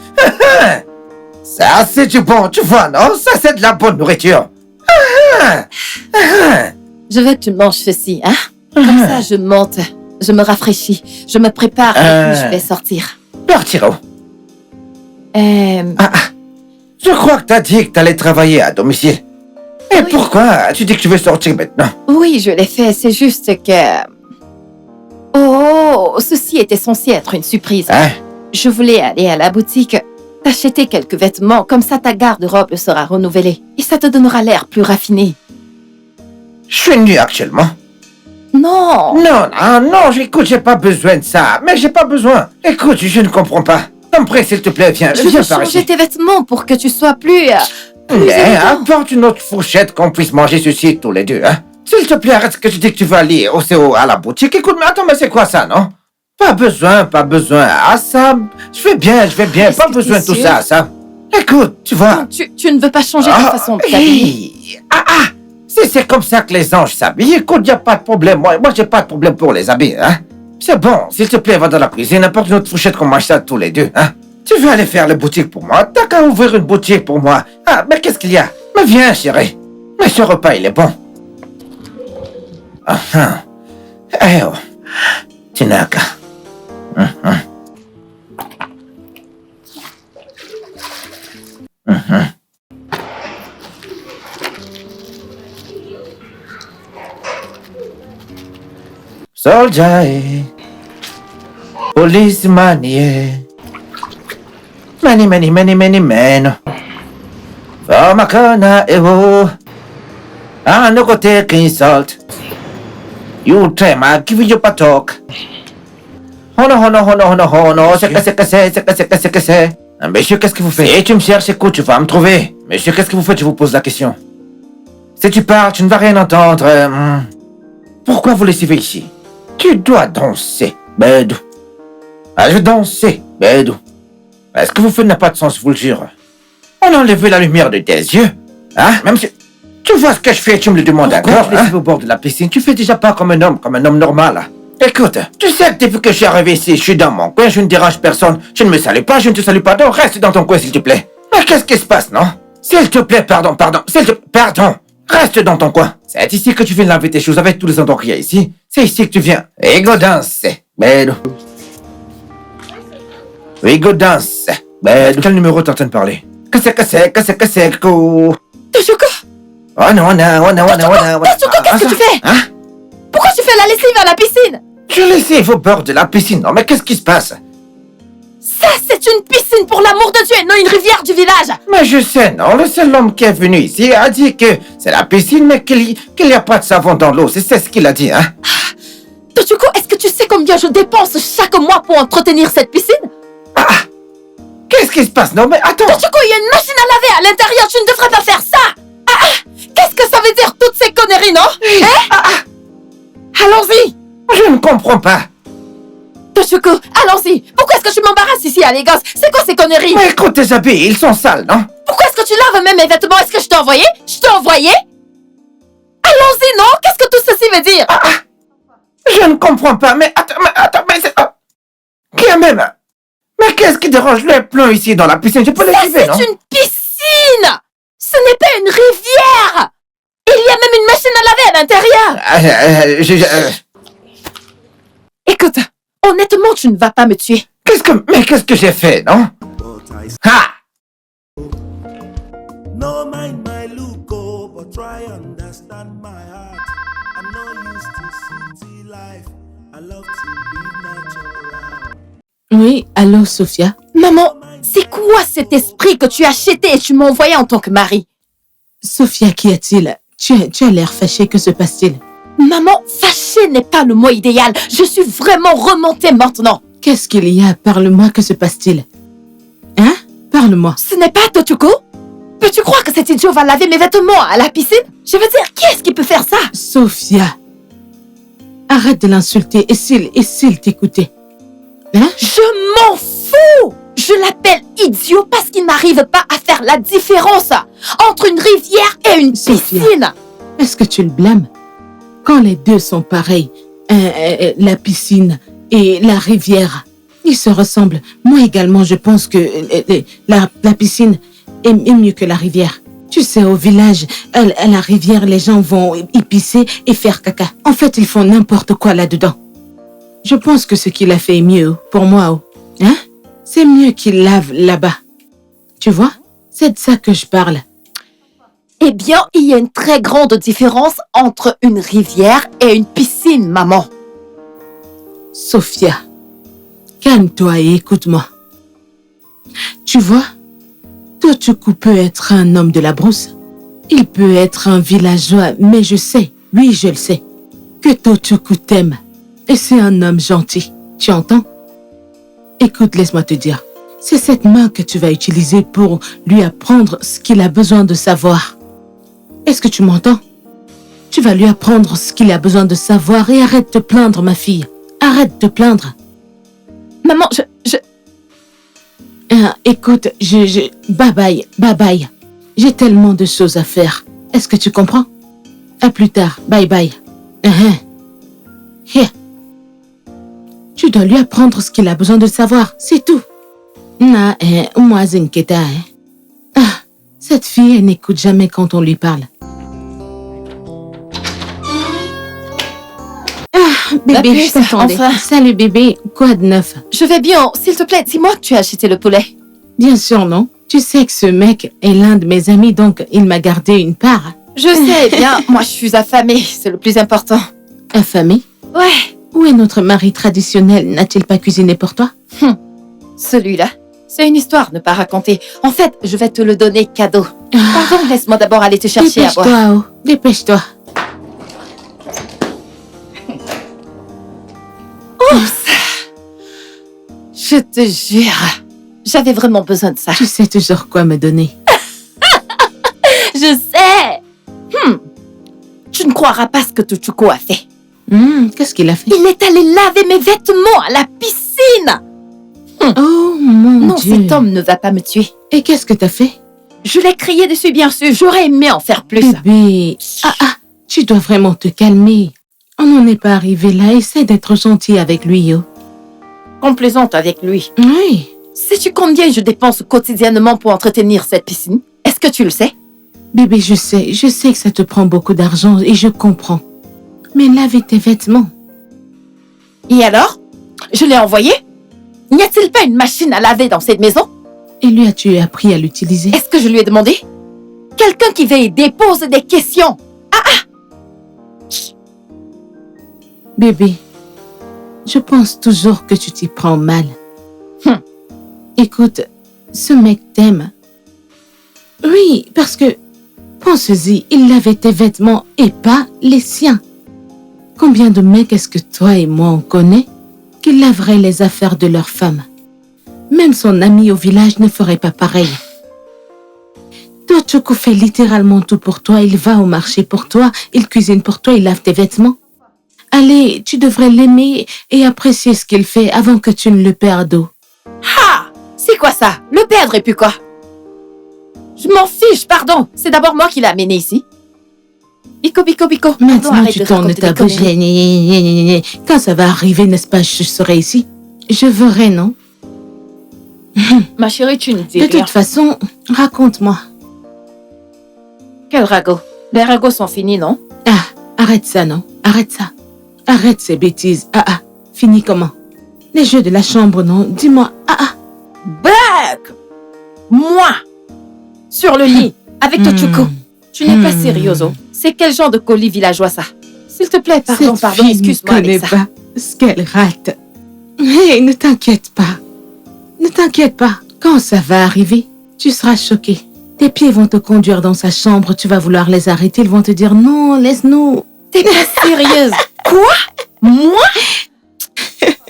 Ça, c'est du bon, tu vois, non? Ça, c'est de la bonne nourriture. Je veux que tu manges ceci, hein? Comme ça, je monte, je me rafraîchis, je me prépare et puis je vais sortir. Partir où? Je crois que t'as dit que t'allais travailler à domicile. Et Oui. pourquoi tu dis que tu veux sortir maintenant? Oui, je l'ai fait, c'est juste que... Oh, ceci était censé être une surprise. Hein? Je voulais aller à la boutique, t'acheter quelques vêtements, comme ça ta garde-robe sera renouvelée. Et ça te donnera l'air plus raffiné. Je suis nu actuellement. Non! Non, écoute, j'ai pas besoin de ça. Mais j'ai pas besoin. Écoute, je ne comprends pas. T'en prie, s'il te plaît, viens Je veux par changer ici. tes vêtements pour que tu sois plus Mais élégant. apporte une autre fourchette qu'on puisse manger ceci tous les deux, hein. S'il te plaît, arrête ce que tu dis que tu vas aller au CO à la boutique. Écoute, mais attends, mais c'est quoi ça, non? Pas besoin. Ah, Sam, je vais bien. Est-ce Pas que besoin de t'es tout ça, sûr? Sam. Écoute, tu vois. Tu ne veux pas changer ta façon de t'habiller? Si c'est comme ça que les anges s'habillent, écoute, y a pas de problème. Moi, j'ai pas de problème pour les habits, hein. C'est bon, s'il te plaît, va dans la cuisine, apporte une autre fourchette qu'on mange ça tous les deux, hein. Tu veux aller faire la boutique pour moi? T'as qu'à ouvrir une boutique pour moi. Ah, mais qu'est-ce qu'il y a? Mais viens, chérie. Mais ce repas, il est bon. Ah, ah. Eh oh, tu n'as qu'à. Soldier, policeman, yeah. Many men. Famakana evo. Ah, no go take insult. You try ma, give you patok. Hono. Seka. Monsieur, qu'est-ce que vous faites? Si tu me cherches, écoute, tu vas me trouver. Monsieur, qu'est-ce que vous faites? Je vous pose la question. Si tu parles, tu ne vas rien entendre. Pourquoi vous le suivez ici? Tu dois danser, Bédou. Ah, je vais danser, Bédou. Ce que vous faites n'a pas de sens, je vous le jure. On a enlevé la lumière de tes yeux. Hein, même si... Tu vois ce que je fais, tu me le demandes encore, hein? Au bord de la piscine, tu fais déjà pas comme un homme normal. Écoute, tu sais que depuis que je suis arrivé ici, je suis dans mon coin, je ne dérange personne, je ne me salue pas, je ne te salue pas, donc reste dans ton coin, s'il te plaît. Mais qu'est-ce qui se passe, non? S'il te plaît, pardon, reste dans ton coin. C'est ici que tu viens laver tes choses avec tous les endroits qu'il y a ici. C'est ici que tu viens. Et go danser, Bédou. Oui, go danser, Bédou. Quel numéro t'es en train de parler? Qu'est-ce que c'est, Toshiko! Oh non. Toshiko, qu'est-ce que tu fais? Hein? Pourquoi tu fais la lessive à la piscine? Je lessive au bord de la piscine. Non, mais qu'est-ce qui se passe? Ça, c'est une piscine pour l'amour de Dieu, non une rivière du village. Mais je sais, non, le seul homme qui est venu ici a dit que c'est la piscine, mais qu'il n'y a pas de savon dans l'eau. C'est ce qu'il a dit, hein? Toshiko, est-ce que tu sais combien je dépense chaque mois pour entretenir cette piscine? Qu'est-ce qui se passe? Non, mais attends. Toshiko, il y a une machine à laver à l'intérieur, tu ne devrais pas faire ça. Qu'est-ce que ça veut dire, toutes ces conneries, non? Allons-y. Je ne comprends pas. Toshiko, allons-y. Pourquoi est-ce que tu m'embarrasses ici à l'égance? C'est quoi ces conneries? Mais écoute tes habits, ils sont sales, non? Pourquoi est-ce que tu laves même mes vêtements? Est-ce que je t'ai envoyé? Allons-y, non? Qu'est-ce que tout ceci veut dire? Je ne comprends pas, mais attends, mais c'est... Quand même. Mais qu'est-ce qui dérange le plomb ici dans la piscine? Je peux les suivre, non? C'est une piscine! Ce n'est pas une rivière! Il y a même une machine à laver à l'intérieur! Écoute, honnêtement, tu ne vas pas me tuer. Qu'est-ce que j'ai fait, non? Ha! No mind my look, oh, but try understand my heart. I'm not used to city life. I love to live natural. Oui, allô, Sophia? Maman, c'est quoi cet esprit que tu as chété et tu m'as envoyé en tant que mari? Sophia, qu'y a-t-il? Tu as l'air fâchée, que se passe-t-il? Maman, fâchée n'est pas le mot idéal. Je suis vraiment remontée maintenant. Qu'est-ce qu'il y a? Parle-moi, que se passe-t-il? Hein? Parle-moi. Ce n'est pas Toshiko? Peux-tu croire que cet idiot va laver mes vêtements à la piscine? Je veux dire, qui est-ce qui peut faire ça? Sophia, arrête de l'insulter et s'il t'écoutait. Hein? Je m'en fous! Je l'appelle idiot parce qu'il n'arrive pas à faire la différence entre une rivière et une Sophia, piscine. Est-ce que tu le blâmes? Quand les deux sont pareils, la piscine et la rivière, ils se ressemblent. Moi également, je pense que la piscine est mieux que la rivière. Tu sais, au village, à la rivière, les gens vont y pisser et faire caca. En fait, ils font n'importe quoi là-dedans. Je pense que ce qu'il a fait est mieux pour moi. Hein? C'est mieux qu'il lave là-bas. Tu vois? C'est de ça que je parle. Eh bien, il y a une très grande différence entre une rivière et une piscine, maman. Sophia, calme-toi et écoute-moi. Tu vois, Toshiko peut être un homme de la brousse. Il peut être un villageois, mais je sais, oui, je le sais, que Toshiko t'aime. Et c'est un homme gentil. Tu entends? Écoute, laisse-moi te dire. C'est cette main que tu vas utiliser pour lui apprendre ce qu'il a besoin de savoir. Est-ce que tu m'entends? Tu vas lui apprendre ce qu'il a besoin de savoir et arrête de te plaindre, ma fille. Arrête de te plaindre. Maman, Écoute, bye bye. J'ai tellement de choses à faire. Est-ce que tu comprends? À plus tard. Bye bye. Here. Tu dois lui apprendre ce qu'il a besoin de savoir, c'est tout. Na, moi, Zinketa, Ah, cette fille, elle n'écoute jamais quand on lui parle. Ah, bébé, puce, je t'attendais. enfin. Salut bébé, quoi de neuf? Je vais bien. S'il te plaît, dis-moi que tu as acheté le poulet. Bien sûr, non. Tu sais que ce mec est l'un de mes amis, donc il m'a gardé une part. Je sais bien, moi je suis affamée, c'est le plus important. Affamé? Ouais, Où est notre mari traditionnel? N'a-t-il pas cuisiné pour toi? celui-là, c'est une histoire ne pas raconter. En fait, je vais te le donner cadeau. Pardon, laisse-moi d'abord aller te chercher à boire. Dépêche-toi, Oh. Dépêche-toi. Je te jure, j'avais vraiment besoin de ça. Tu sais toujours quoi me donner. Je sais. Tu ne croiras pas ce que Tuchuko a fait. Qu'est-ce qu'il a fait? Il est allé laver mes vêtements à la piscine. Oh mon Non, Dieu. cet homme ne va pas me tuer. Et qu'est-ce que t'as fait? Je l'ai crié dessus, bien sûr. J'aurais aimé en faire plus. Bébé, tu dois vraiment te calmer. On n'en est pas arrivé là. Essaie d'être gentil avec lui, yo. Complaisante avec lui. Oui. Sais-tu combien je dépense quotidiennement pour entretenir cette piscine? Est-ce que tu le sais? Bébé, je sais que ça te prend beaucoup d'argent et je comprends. Mais lave tes vêtements. Et alors? Je l'ai envoyé? N'y a-t-il pas une machine à laver dans cette maison? Et lui as-tu appris à l'utiliser? Est-ce que je lui ai demandé? Quelqu'un qui veille dépose des questions. Bébé, je pense toujours que tu t'y prends mal. Écoute, ce mec t'aime. Oui, parce que, pense-y, il lavait tes vêtements et pas les siens. Combien de mecs est-ce que toi et moi on connaît qui laveraient les affaires de leur femme? Même son ami au village ne ferait pas pareil. Tochoko fait littéralement tout pour toi. Il va au marché pour toi, il cuisine pour toi, il lave tes vêtements. Allez, tu devrais l'aimer et apprécier ce qu'il fait avant que tu ne le perdes. Ah! C'est quoi ça? Le perdre et puis quoi? Je m'en fiche, pardon. C'est d'abord moi qui l'ai amené ici. Bico. Pardon, Maintenant, arrête tu de tournes raconter ta des bouche. conneries. Quand ça va arriver, n'est-ce pas, je serai ici. Je verrai, non? Ma chérie, tu ne dis De rien. toute façon, raconte-moi. Quel ragot? Les ragots sont finis, non? Ah, arrête ça, non? Arrête ça. Arrête ces bêtises. Fini comment? Les jeux de la chambre, non? Dis-moi. Blague! Moi! Sur le lit, avec Tochuko. Tu n'es pas sérieuse. C'est quel genre de colis villageois, ça? S'il te plaît, pardon, Cette fille excuse-moi ne connaît avec ça. pas ce qu'elle rate. Hé, ne t'inquiète pas. Ne t'inquiète pas. Quand ça va arriver, tu seras choqué. Tes pieds vont te conduire dans sa chambre. Tu vas vouloir les arrêter. Ils vont te dire non, laisse-nous. T'es pas sérieuse? Quoi? Moi?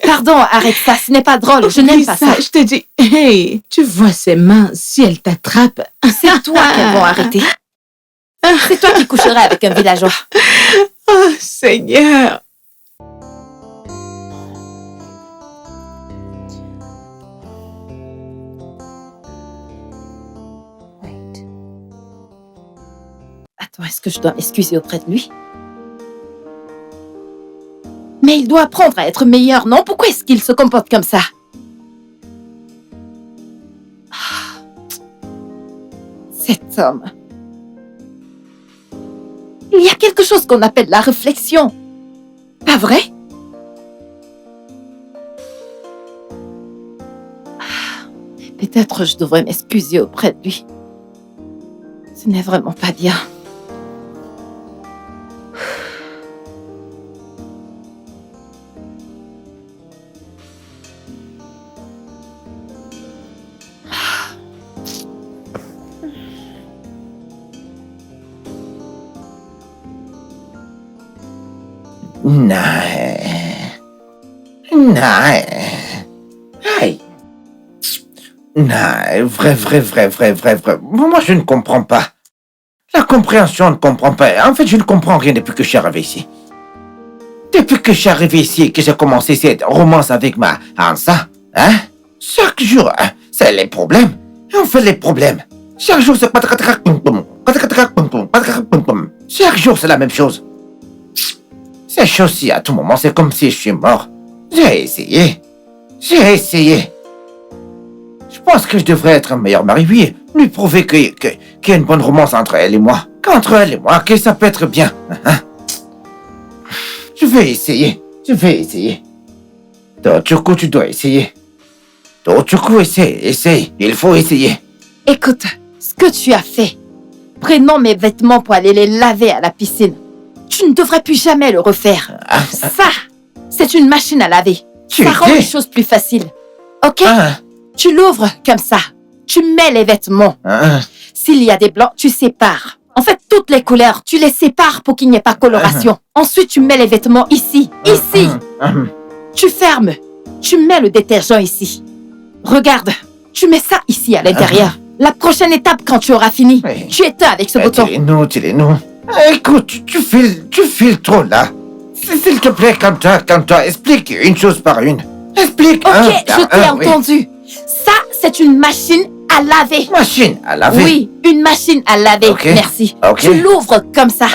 Pardon, arrête ça, ce n'est pas drôle, je n'aime Oublie pas ça. Je te dis, hey, tu vois ses mains, si elles t'attrapent. C'est toi qu'elles vont arrêter. C'est toi qui coucheras avec un villageois. Oh, Seigneur. Attends, est-ce que je dois m'excuser auprès de lui? Mais il doit apprendre à être meilleur, non? Pourquoi est-ce qu'il se comporte comme ça? Cet homme. Il y a quelque chose qu'on appelle la réflexion. Pas vrai? Peut-être je devrais m'excuser auprès de lui. Ce n'est vraiment pas bien. Non. Aïe. Non, vrai. Moi, je ne comprends pas. La compréhension ne comprend pas. En fait, je ne comprends rien depuis que je suis arrivé ici. Depuis que je suis arrivé ici et que j'ai commencé cette romance avec ma Hansa, hein? Chaque jour, hein, c'est les problèmes. Et on fait les problèmes. Chaque jour, c'est chaque jour, c'est la même chose. Ces choses-ci, à tout moment, c'est comme si je suis mort. J'ai essayé. J'ai essayé. Je pense que je devrais être un meilleur mari, oui. Lui prouver qu'il y a une bonne romance entre elle et moi. Qu'entre elle et moi, que ça peut être bien. Je vais essayer. Je vais essayer. Tochoko, tu dois essayer. Tochoko, essaye. Il faut essayer. Écoute, ce que tu as fait. Prenons mes vêtements pour aller les laver à la piscine. Tu ne devrais plus jamais le refaire. Ça, c'est une machine à laver. Ça rend les choses plus faciles. Ok? Tu l'ouvres comme ça. Tu mets les vêtements. S'il y a des blancs, tu sépares. En fait, toutes les couleurs, tu les sépares pour qu'il n'y ait pas coloration. Ensuite, tu mets les vêtements ici. Ici. Tu fermes. Tu mets le détergent ici. Regarde. Tu mets ça ici à l'intérieur. La prochaine étape, quand tu auras fini, tu éteins avec ce bouton. Dis-les-nous. Écoute, tu files trop là. S'il te plaît, calme-toi. Explique une chose par une. Explique. Ok, je t'ai entendu. Ça, c'est une machine à laver. Machine à laver? Oui, une machine à laver. Okay. Merci. Okay. Tu l'ouvres comme ça.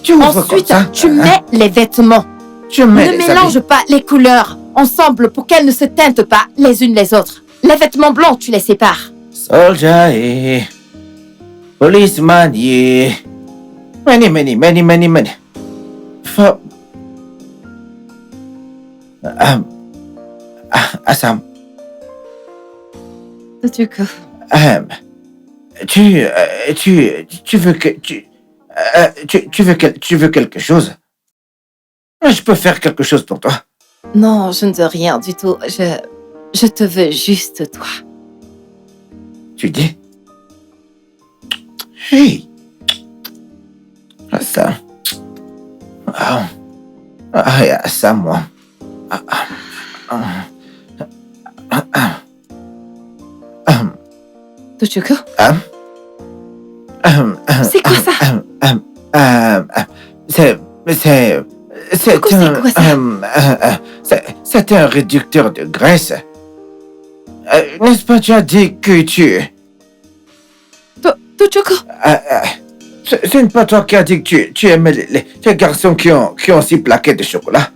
Tu ouvres Ensuite, comme ça? tu mets les vêtements. Tu mets Ne les mélange pas les couleurs ensemble pour qu'elles ne se teintent pas les unes les autres. Les vêtements blancs, tu les sépares. Soldier et policeman et many. Assam. Tochoko. Tu veux que tu veux quelque chose? Je peux faire quelque chose pour toi. Non, je ne veux rien du tout. Je te veux juste toi. Tu dis? Hey! Ça. Ça, moi. Tochoko? C'est quoi ça? C'est un réducteur de graisse. N'est-ce pas, tu as dit que tu... Tochoko? Ce n'est pas toi qui as dit que tu aimais les garçons qui ont 6 plaquettes de chocolat.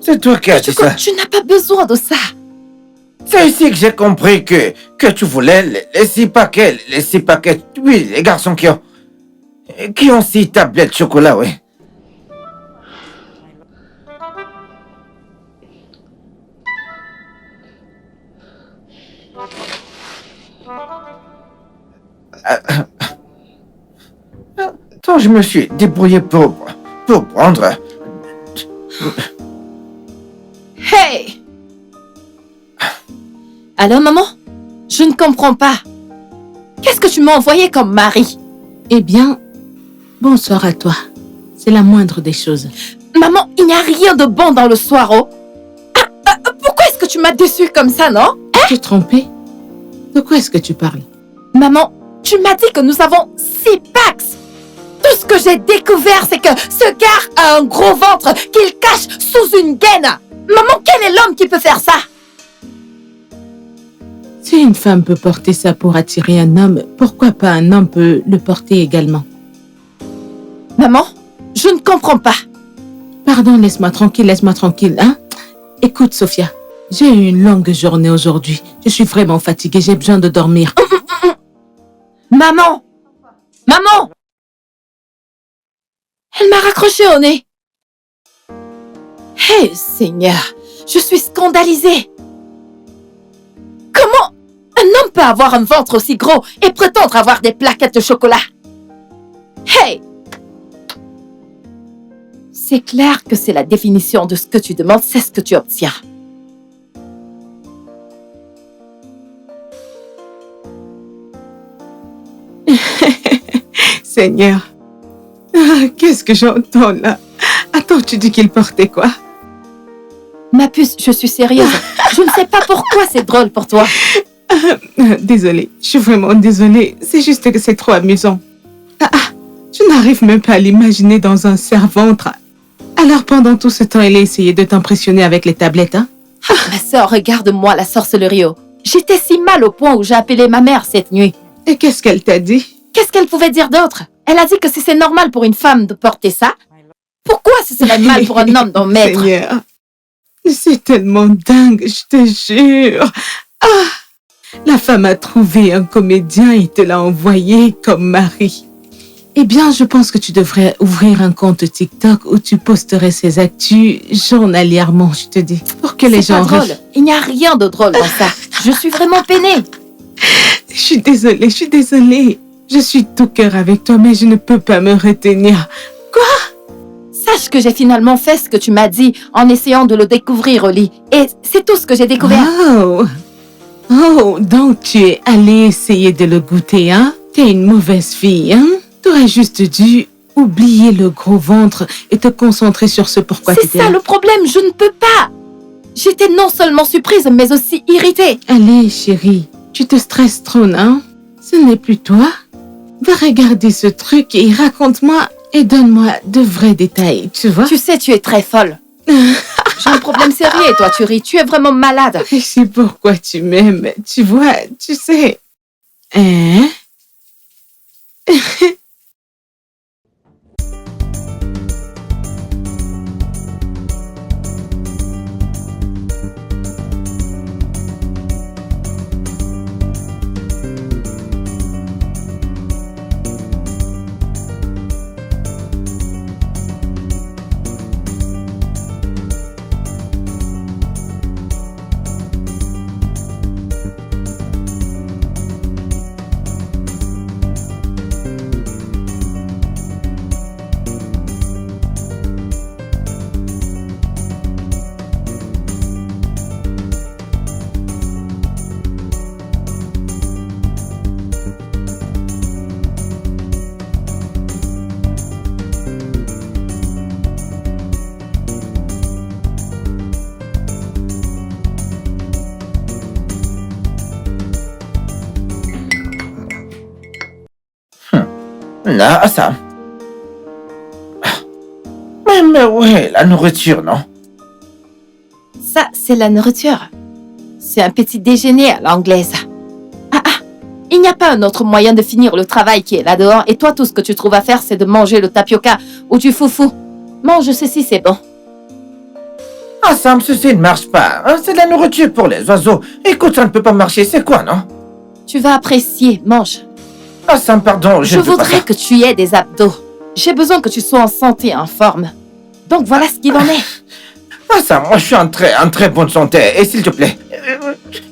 C'est toi qui as dit ça. Tu n'as pas besoin de ça. C'est ici que j'ai compris que tu voulais les 6 paquets. Les 6 paquets, oui, les garçons qui ont 6 tablettes de chocolat, oui. Tant je me suis débrouillé pour prendre... Hey! Alors, maman? Je ne comprends pas. Qu'est-ce que tu m'as envoyé comme mari? Eh bien, bonsoir à toi. C'est la moindre des choses. Maman, il n'y a rien de bon dans le soir. Pourquoi est-ce que tu m'as déçue comme ça, non? Tu es trompée? De quoi est-ce que tu parles? Maman, tu m'as dit que nous avons 6 packs. Tout ce que j'ai découvert, c'est que ce gars a un gros ventre qu'il cache sous une gaine. Maman, quel est l'homme qui peut faire ça? Si une femme peut porter ça pour attirer un homme, pourquoi pas un homme peut le porter également? Maman, je ne comprends pas. Pardon, laisse-moi tranquille, hein? Écoute, Sophia, j'ai eu une longue journée aujourd'hui. Je suis vraiment fatiguée, j'ai besoin de dormir. Maman! Elle m'a raccroché au nez. Hé, Seigneur, je suis scandalisée. Comment un homme peut avoir un ventre aussi gros et prétendre avoir des plaquettes de chocolat? Hey! C'est clair que c'est la définition de ce que tu demandes, c'est ce que tu obtiens. Seigneur, qu'est-ce que j'entends là? Attends, tu dis qu'il portait quoi? Ma puce, je suis sérieuse. Je ne sais pas pourquoi c'est drôle pour toi. Désolée, je suis vraiment désolée. C'est juste que c'est trop amusant. Je n'arrive même pas à l'imaginer dans un serre-ventre. Alors pendant tout ce temps, elle a essayé de t'impressionner avec les tablettes, hein? Ma sœur, regarde-moi la sorcellerie. J'étais si mal au point où j'ai appelé ma mère cette nuit. Et qu'est-ce qu'elle t'a dit? Qu'est-ce qu'elle pouvait dire d'autre? Elle a dit que si c'est normal pour une femme de porter ça, pourquoi ce serait mal pour un homme d'en mettre? Seigneur. C'est tellement dingue, je te jure. Ah, la femme a trouvé un comédien et te l'a envoyé comme mari. Eh bien, je pense que tu devrais ouvrir un compte TikTok où tu posterais ces actus journalièrement, je te dis, pour que les C'est gens pas drôle. Il n'y a rien de drôle dans ça. Je suis vraiment peinée. Je suis désolée, je suis désolée. Je suis tout cœur avec toi, mais je ne peux pas me retenir. Sache que j'ai finalement fait ce que tu m'as dit en essayant de le découvrir au lit. Et c'est tout ce que j'ai découvert. Oh, oh, donc tu es allée essayer de le goûter, hein? T'es une mauvaise fille, hein? T'aurais juste dû oublier le gros ventre et te concentrer sur ce pourquoi C'est t'étais ça là. le problème, je ne peux pas. J'étais non seulement surprise, mais aussi irritée. Allez, chérie, tu te stresses trop, non? Ce n'est plus toi. Va regarder ce truc et raconte-moi et donne-moi de vrais détails, tu vois? Tu sais, tu es très folle. J'ai un problème sérieux et toi, tu ris. Tu es vraiment malade. Je sais pourquoi tu m'aimes, tu vois, tu sais. Hein? Non, Sam. Mais ouais, la nourriture, non? Ça, c'est la nourriture. C'est un petit déjeuner à l'anglaise. Il n'y a pas un autre moyen de finir le travail qui est là dehors et toi, tout ce que tu trouves à faire, c'est de manger le tapioca ou du foufou. Mange ceci, c'est bon. Ah, Sam, ceci ne marche pas. Hein, c'est de la nourriture pour les oiseaux. Écoute, ça ne peut pas marcher. C'est quoi, non? Tu vas apprécier, mange. Ah, Sam, pardon, Je ne veux pas voudrais ça. que tu aies des abdos. J'ai besoin que tu sois en santé et en forme. Donc voilà ce qu'il en est. Ah, Sam, moi, je suis en très bonne santé. Et s'il te plaît...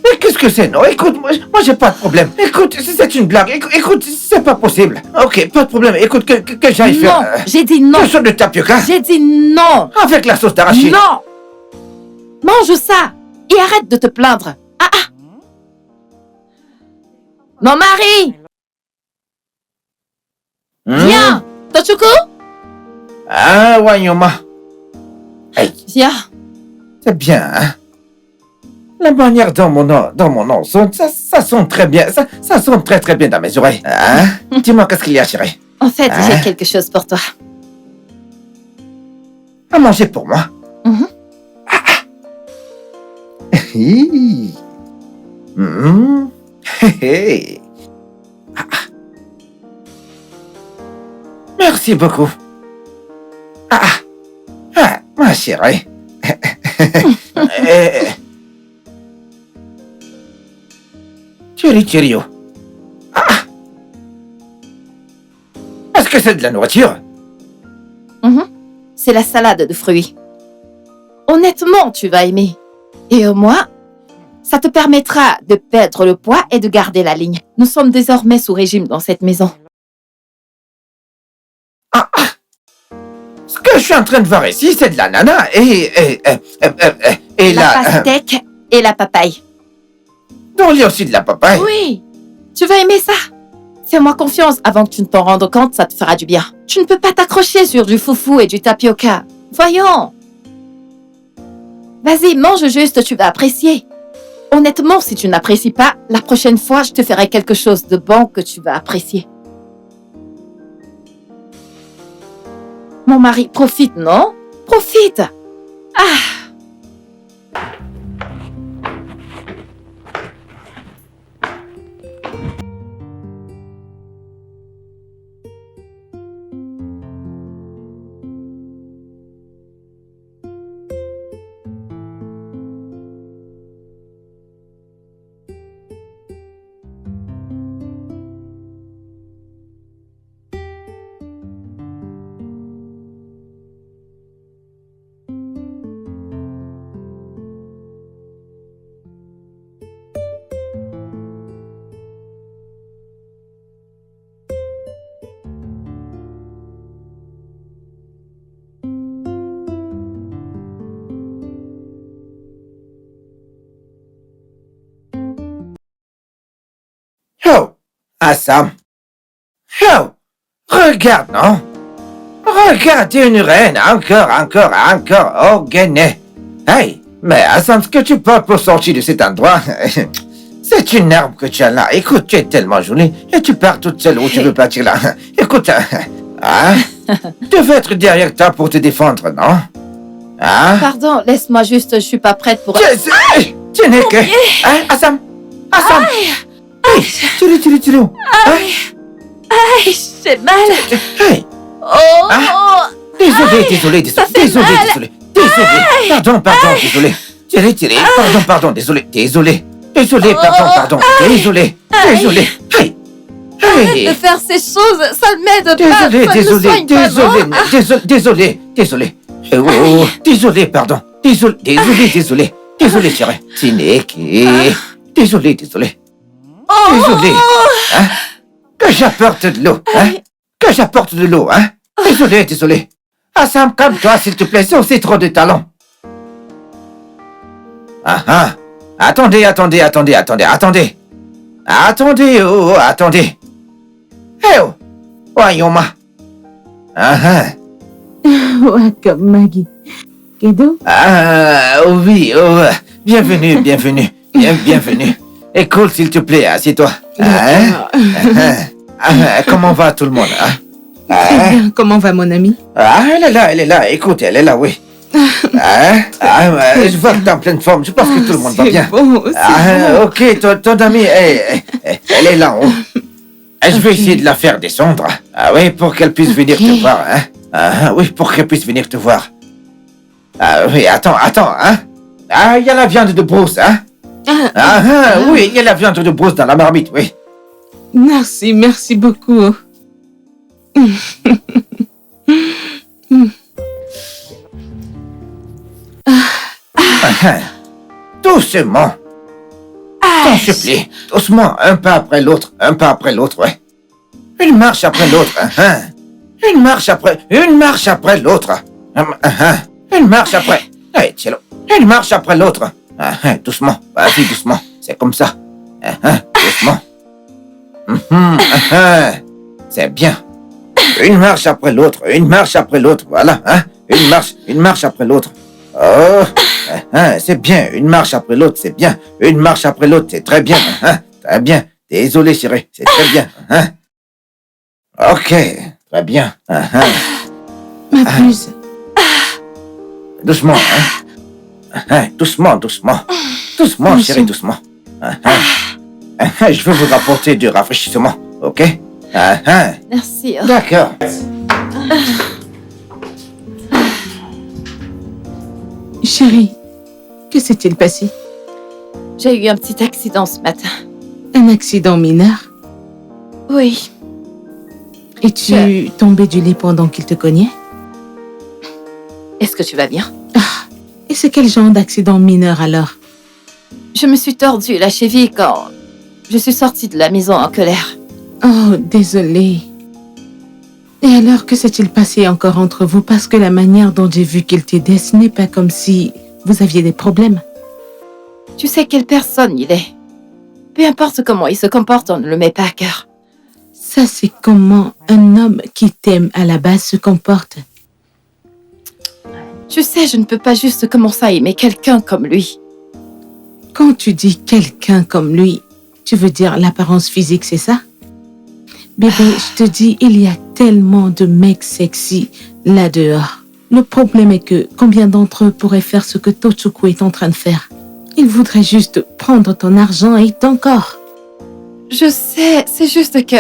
mais qu'est-ce que c'est, non? Écoute, moi j'ai pas de problème. Écoute, c'est une blague. Écoute, c'est pas possible. Ok, pas de problème. Écoute, que j'aille Non, faire... j'ai dit non. quelque chose de tapioca J'ai dit non. avec la sauce d'arachide. Non. Mange ça et arrête de te plaindre. Mon mari, viens. Tochuku, Ah, Wanyoma. Hey, viens. c'est bien, hein? La manière dont mon nom sonne, ça sonne très bien. Ça sonne très bien dans mes oreilles. Hein? Dis-moi, qu'est-ce qu'il y a, chérie? En fait, Hein? j'ai quelque chose pour toi. À manger pour moi. Mhm. Hi. Mhm. Hé, hé. Merci beaucoup. Ma chérie. Cherio. Est-ce que c'est de la nourriture? C'est la salade de fruits. Honnêtement, tu vas aimer. Et au moins, ça te permettra de perdre le poids et de garder la ligne. Nous sommes désormais sous régime dans cette maison. Ce que je suis en train de voir ici, c'est de l'ananas et La la... pastèque et la papaye. Donc, il y a aussi de la papaye. Oui, tu vas aimer ça. Fais-moi confiance, avant que tu ne t'en rendes compte, ça te fera du bien. Tu ne peux pas t'accrocher sur du foufou et du tapioca. Voyons. Vas-y, mange juste, tu vas apprécier. Honnêtement, si tu n'apprécies pas, la prochaine fois, je te ferai quelque chose de bon que tu vas apprécier. Mon mari, profite, non? Profite. Assam. Oh, regarde, non? Regarde, une reine, encore, oh, gainé. Hey, mais Assam, ce que tu portes pour sortir de cet endroit, c'est une arme que tu as là. Écoute, tu es tellement jolie et tu pars toute seule où tu veux partir là. Écoute, hein? Tu veux être derrière toi pour te défendre, non? Hein? Pardon, laisse-moi juste, je suis pas prête pour... Tu n'es que... Hein, Assam? Assam! Hey, tu l'as. Aïe, j'ai mal. Hey! Oh, Hein? Désolé. Pardon, désolé. Pardon, désolé. Pardon. Désolé. Hey! arrête de faire ces choses, ça ne m'aide pas. Désolé. Oh, désolé, pardon. Désolé, chérie. Désolé. Désolé. Hein? Que j'apporte de l'eau, hein? Désolé. Assam, calme-toi, s'il te plaît, c'est aussi trop de talent. Ah. Attendez. Attendez, attendez. Voyons-moi. Ouais, comme Maggie. Kedo? Oui, bienvenue. Écoute, s'il te plaît, assieds-toi. Comment va tout le monde, hein? Très bien. Comment va mon ami? Elle est là, écoute, elle est là, oui. Je vois que t'es en pleine forme, je pense que tout le monde va bien. Bon, Ok, ton amie, elle est là en haut. Je vais essayer de la faire descendre. Oui, pour qu'elle puisse venir te voir, hein. Oui, pour qu'elle puisse venir te voir. Oui, attends, hein. Il y a la viande de brousse, hein. Oui, il y a la viande de brousse dans la marmite, oui. Merci beaucoup. Doucement. T'en supplie. Doucement, un pas après l'autre, ouais. Une marche après l'autre, Une marche après l'autre. Une marche après. Hey, Cielo. Une marche après l'autre. Doucement, vas-y, doucement. C'est comme ça. Doucement. C'est bien. Une marche après l'autre, voilà, hein. Une marche après l'autre. Oh, c'est bien, une marche après l'autre, c'est bien. Une marche après l'autre, c'est très bien, très bien. Désolé, chérie, c'est très bien, Ok, très bien, Ma puce. Doucement, Doucement, chérie, doucement. Je vais vous rapporter du rafraîchissement, ok? Merci. D'accord. Chérie, que s'est-il passé? J'ai eu un petit accident ce matin. Un accident mineur? Oui. Es-tu tombée du lit pendant qu'il te cognait? Est-ce que tu vas bien? Et c'est quel genre d'accident mineur alors? Je me suis tordue la cheville quand je suis sortie de la maison en colère. Oh, désolée. Et alors, que s'est-il passé encore entre vous? Parce que la manière dont j'ai vu qu'il t'aidait, ce n'est pas comme si vous aviez des problèmes. Tu sais quelle personne il est. Peu importe comment il se comporte, on ne le met pas à cœur. Ça, c'est comment un homme qui t'aime à la base se comporte. Tu sais, je ne peux pas juste commencer à aimer quelqu'un comme lui. Quand tu dis quelqu'un comme lui, tu veux dire l'apparence physique, c'est ça? Bébé, je te dis, il y a tellement de mecs sexy là dehors. Le problème est que combien d'entre eux pourraient faire ce que Tochukwu est en train de faire? Ils voudraient juste prendre ton argent et ton corps. Je sais, c'est juste que...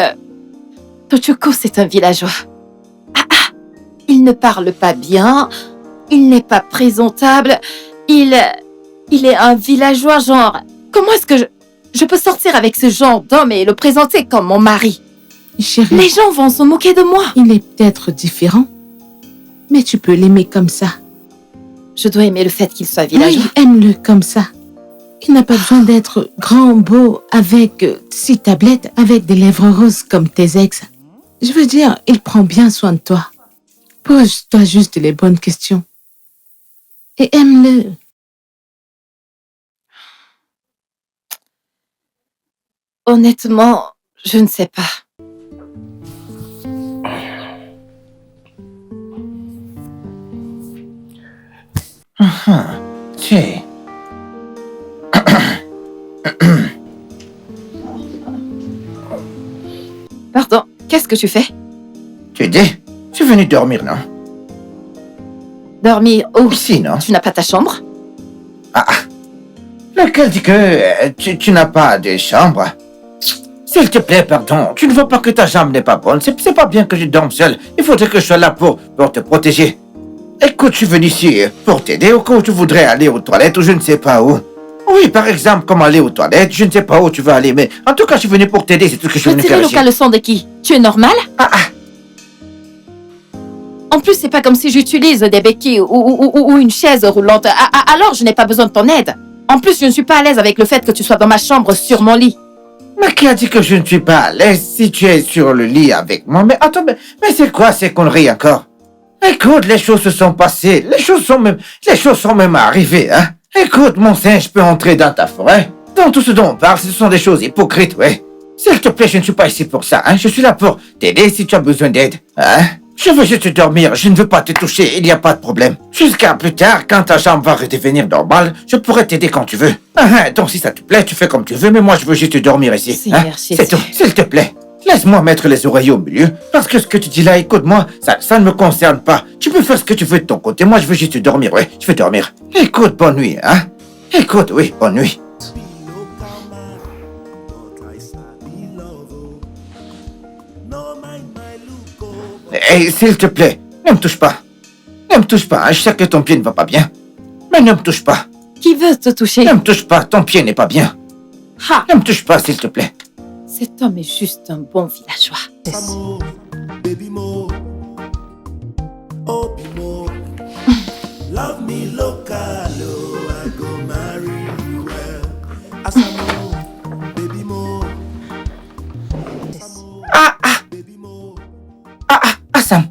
Tochukwu, c'est un villageois. Il ne parle pas bien, il n'est pas présentable, il est un villageois genre... Comment est-ce que je peux sortir avec ce genre d'homme et le présenter comme mon mari? Chérie, Les gens vont se moquer de moi. il est peut-être différent, mais tu peux l'aimer comme ça. Je dois aimer le fait qu'il soit villageois. Oui, aime-le comme ça. Il n'a pas besoin d'être grand, beau, avec 6 tablettes, avec des lèvres roses comme tes ex. Je veux dire, il prend bien soin de toi. Pose-toi juste les bonnes questions. Et aime-le. Honnêtement, Je ne sais pas. Tiens. Pardon, qu'est-ce que tu fais? Tu dis, je suis venu dormir, non? Dormir où? Ici, non? Tu n'as pas ta chambre? Lequel dit que tu n'as pas de chambre? S'il te plaît, pardon, tu ne vois pas que ta chambre n'est pas bonne. C'est pas bien que je dorme seul. Il faudrait que je sois là pour te protéger. Écoute, je suis venu ici pour t'aider au cas où tu voudrais aller aux toilettes ou je ne sais pas où. Oui, par exemple, comme aller aux toilettes, je ne sais pas où tu veux aller, mais en tout cas, je suis venu pour t'aider, c'est tout ce que je suis venu faire Retirer ici. le caleçon de qui? Tu es normal? En plus, c'est pas comme si j'utilise des béquilles ou une chaise roulante. Alors, je n'ai pas besoin de ton aide. En plus, je ne suis pas à l'aise avec le fait que tu sois dans ma chambre sur mon lit. Mais qui a dit que je ne suis pas à l'aise si tu es sur le lit avec moi? Mais attends, mais c'est quoi ces conneries encore? Écoute, les choses se sont passées, les choses sont même arrivées, hein? Écoute, mon singe peut entrer dans ta forêt. Dans tout ce dont on parle, ce sont des choses hypocrites, ouais. S'il te plaît, je ne suis pas ici pour ça, hein? Je suis là pour t'aider si tu as besoin d'aide, hein? Je veux juste dormir, je ne veux pas te toucher, il n'y a pas de problème. Jusqu'à plus tard, quand ta chambre va redevenir normale, je pourrai t'aider quand tu veux. Donc si ça te plaît, tu fais comme tu veux, mais moi je veux juste dormir ici. Seigneur Jésus. C'est tout, s'il te plaît. Laisse-moi mettre les oreillers au milieu, parce que ce que tu dis là, écoute-moi, ça ne me concerne pas. Tu peux faire ce que tu veux de ton côté, moi je veux juste dormir, ouais, je veux dormir. Écoute, bonne nuit, hein? Écoute, oui, bonne nuit. Hey, s'il te plaît, ne me touche pas. Ne me touche pas, hein, je sais que ton pied ne va pas bien. Mais ne me touche pas. Qui veut te toucher? Ne me touche pas, ton pied n'est pas bien. Ha! Ne me touche pas, s'il te plaît. Cet homme est juste un bon villageois. Samo, baby mo, oh mo, love me local, oh, I go marry you well. Asamo, baby mo, baby mo, Sam.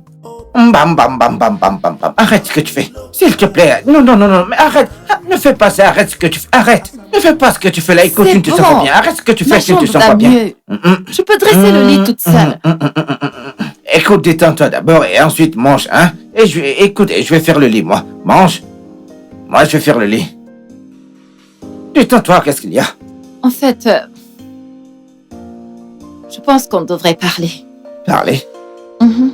Bam, bam, bam, bam, bam, bam, bam. Arrête ce que tu fais. S'il te plaît. Non, mais arrête. Ne fais pas ça, arrête ce que tu fais. Arrête. Ne fais pas ce que tu fais là. Écoute, tu ne te sens pas bien. Arrête ce que tu fais si tu ne te sens pas bien. Mieux. Je peux dresser le lit toute seule. Écoute, détends-toi d'abord et ensuite mange, hein. Et je vais faire le lit, moi. Mange. Moi, je vais faire le lit. Détends-toi, qu'est-ce qu'il y a? En fait, je pense qu'on devrait parler. Parler? Mhm.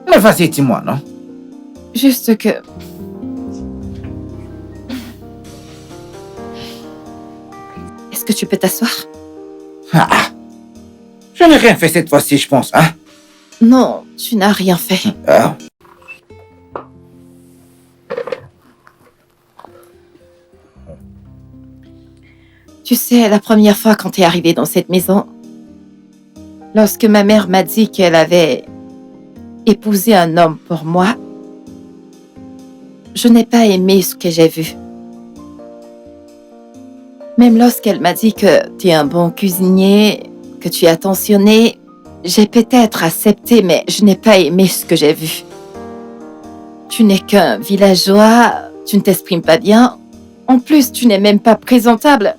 Mais vas-y, dis-moi, non? Juste que... Est-ce que tu peux t'asseoir? Je n'ai rien fait cette fois-ci, je pense, hein? Non, tu n'as rien fait. Ah. Tu sais, la première fois quand tu es arrivé dans cette maison, lorsque ma mère m'a dit qu'elle avait épousé un homme pour moi, je n'ai pas aimé ce que j'ai vu. Même lorsqu'elle m'a dit que tu es un bon cuisinier, que tu es attentionné, j'ai peut-être accepté, mais je n'ai pas aimé ce que j'ai vu. Tu n'es qu'un villageois, tu ne t'exprimes pas bien. En plus, tu n'es même pas présentable.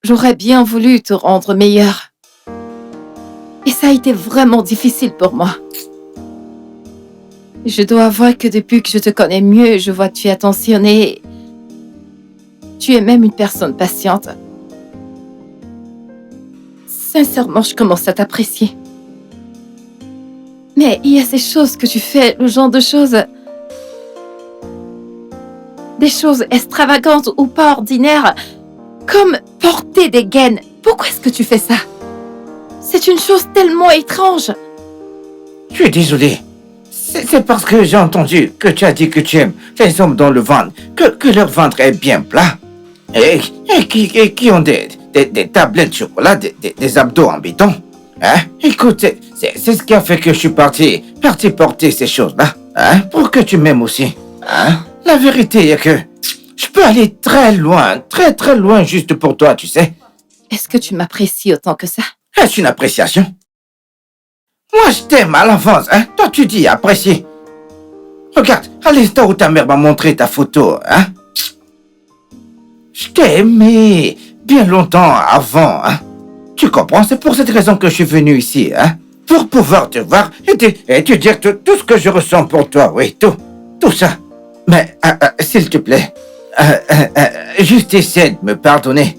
J'aurais bien voulu te rendre meilleur. Et ça a été vraiment difficile pour moi. Je dois avouer que depuis que je te connais mieux, je vois que tu es attentionné. Tu es même une personne patiente. Sincèrement, je commence à t'apprécier. Mais il y a ces choses que tu fais, le genre de choses... Des choses extravagantes ou pas ordinaires, comme porter des gaines. Pourquoi est-ce que tu fais ça? C'est une chose tellement étrange. Je suis désolé. C'est parce que j'ai entendu que tu as dit que tu aimes les hommes dont le ventre, que leur ventre est bien plat. Et qui ont des tablettes de chocolat, des abdos en béton. Hein? Écoute, c'est ce qui a fait que je suis parti porter ces choses-là. Hein? Pour que tu m'aimes aussi. Hein? La vérité est que je peux aller très loin, très très loin juste pour toi, tu sais. Est-ce que tu m'apprécies autant que ça? Est-ce une appréciation? Moi, je t'aime à l'enfance, hein? Toi, tu dis apprécier. Regarde, à l'instant où ta mère m'a montré ta photo, hein? Je t'ai aimé. bien longtemps avant, hein. Tu comprends? C'est pour cette raison que je suis venu ici, hein. Pour pouvoir te voir et te dire tout ce que je ressens pour toi, oui, tout ça. Mais, s'il te plaît, juste essaie de me pardonner.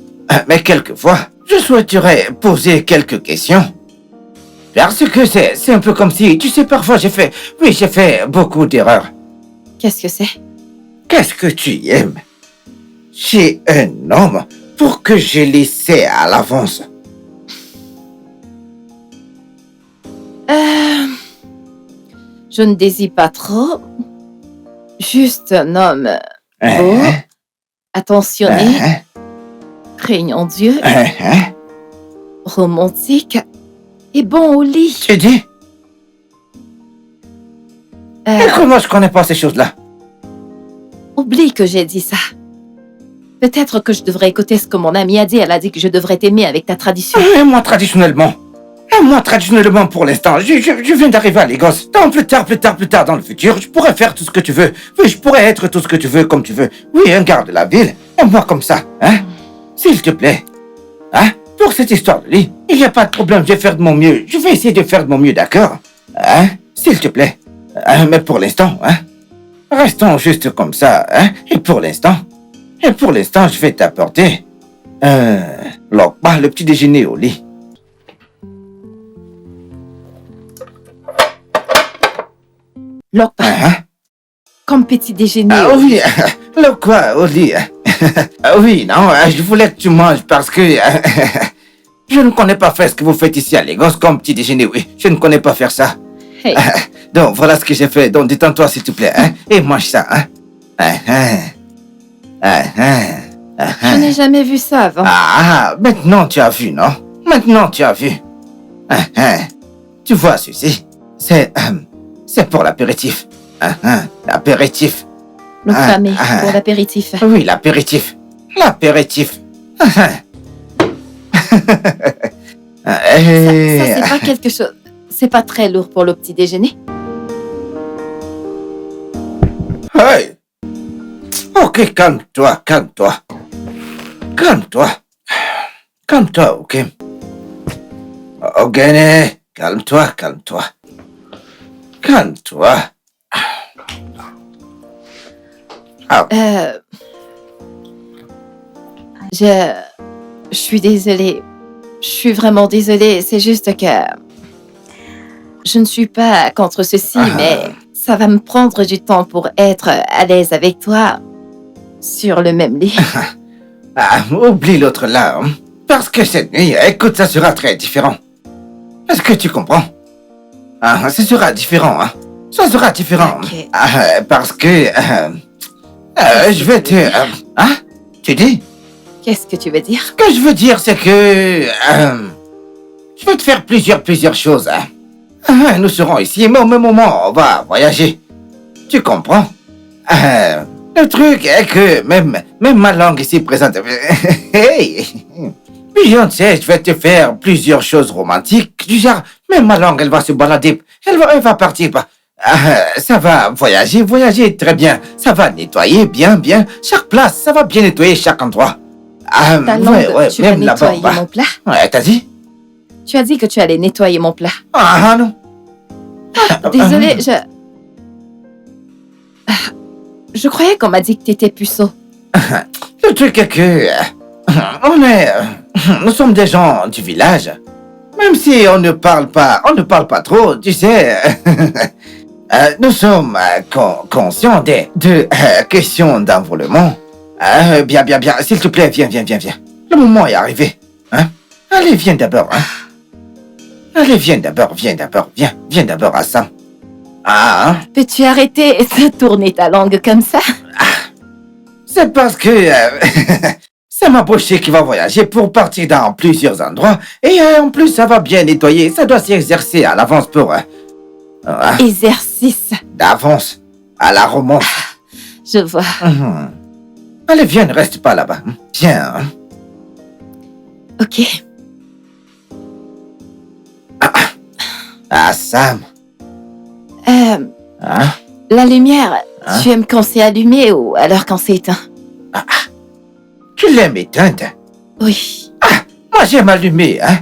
Mais quelquefois, je souhaiterais poser quelques questions. Parce que c'est un peu comme si, tu sais, parfois j'ai fait beaucoup d'erreurs. Qu'est-ce que c'est? Qu'est-ce que tu aimes chez un homme pour que je laissé à l'avance? Je ne désire pas trop. Juste un homme beau, attentionné, craignant Dieu, romantique et bon au lit. Tu dis? Et comment je connais pas ces choses-là? Oublie que j'ai dit ça. Peut-être que je devrais écouter ce que mon amie a dit. Elle a dit que je devrais t'aimer avec ta tradition. Et moi, traditionnellement pour l'instant, je viens d'arriver à Lagos. Donc, plus tard dans le futur, je pourrais faire tout ce que tu veux. Oui, je pourrais être tout ce que tu veux, comme tu veux. Oui, un garde de la ville. Et moi comme ça, hein? S'il te plaît. Hein? Pour cette histoire de lit, il n'y a pas de problème, je vais faire de mon mieux. Je vais essayer de faire de mon mieux, d'accord? Hein? S'il te plaît. Mais pour l'instant, hein? Restons juste comme ça, hein? Et pour l'instant, je vais t'apporter le petit déjeuner au lit. Lokpa, comme petit déjeuner. Ah oui, le quoi au lit? Oui, non, je voulais que tu manges parce que je ne connais pas faire ce que vous faites ici à Lagos comme petit déjeuner, oui. Je ne connais pas faire ça. Hey. Donc, voilà ce que j'ai fait. Donc, détends-toi s'il te plaît, hein? Et mange ça, hein? Je n'ai jamais vu ça avant. Maintenant tu as vu, non? Maintenant tu as vu. Tu vois ceci? C'est pour l'apéritif. L'apéritif. Le cramé pour l'apéritif. Oui, l'apéritif. L'apéritif. Ça, c'est pas quelque chose... C'est pas très lourd pour le petit déjeuner. Hey! Ok, calme-toi. Calme-toi, ok? Ogene, calme-toi. Calme-toi. Je suis désolée. Je suis vraiment désolée. C'est juste que... Je ne suis pas contre ceci, mais ça va me prendre du temps pour être à l'aise avec toi sur le même lit. Oublie l'autre là, hein? Parce que cette nuit, écoute, ça sera très différent. Est-ce que tu comprends? Ce sera différent, hein? Ça sera différent. Ok. Parce que... je vais te... Tu dis? Qu'est-ce que tu veux dire? Ce que je veux dire, c'est que... je vais te faire plusieurs choses, hein? Nous serons ici, mais au même moment, on va voyager. Tu comprends? Le truc est que même ma langue ici présente... Hey! Beyoncé, je vais te faire plusieurs choses romantiques. Du genre, même ma langue, elle va se balader. Elle va partir. Ça va voyager très bien. Ça va nettoyer bien. Chaque place, ça va bien nettoyer chaque endroit. Ta langue, tu vas nettoyer mon plat? Ouais, t'as dit? Tu as dit que tu allais nettoyer mon plat. Non. Désolée, je croyais qu'on m'a dit que t'étais puceau. Le truc est que... nous sommes des gens du village. Même si on ne parle pas trop, tu sais... nous sommes conscients de questions d'envolement. Bien. S'il te plaît, viens. Le moment est arrivé. Hein? Allez, viens d'abord. Hein? Allez, viens d'abord. Viens d'abord, Assam. Peux-tu arrêter de tourner ta langue comme ça? C'est parce que... c'est ma bouchée qui va voyager pour partir dans plusieurs endroits. Et en plus, ça va bien nettoyer. Ça doit s'exercer à l'avance pour... Exercice. D'avance. À la romance. Je vois. Allez, viens, ne reste pas là-bas. Viens. Ok. Sam. La lumière, tu aimes quand c'est allumé ou alors quand c'est éteint? Tu l'aimes éteinte? Oui. Moi, j'aime allumer, hein.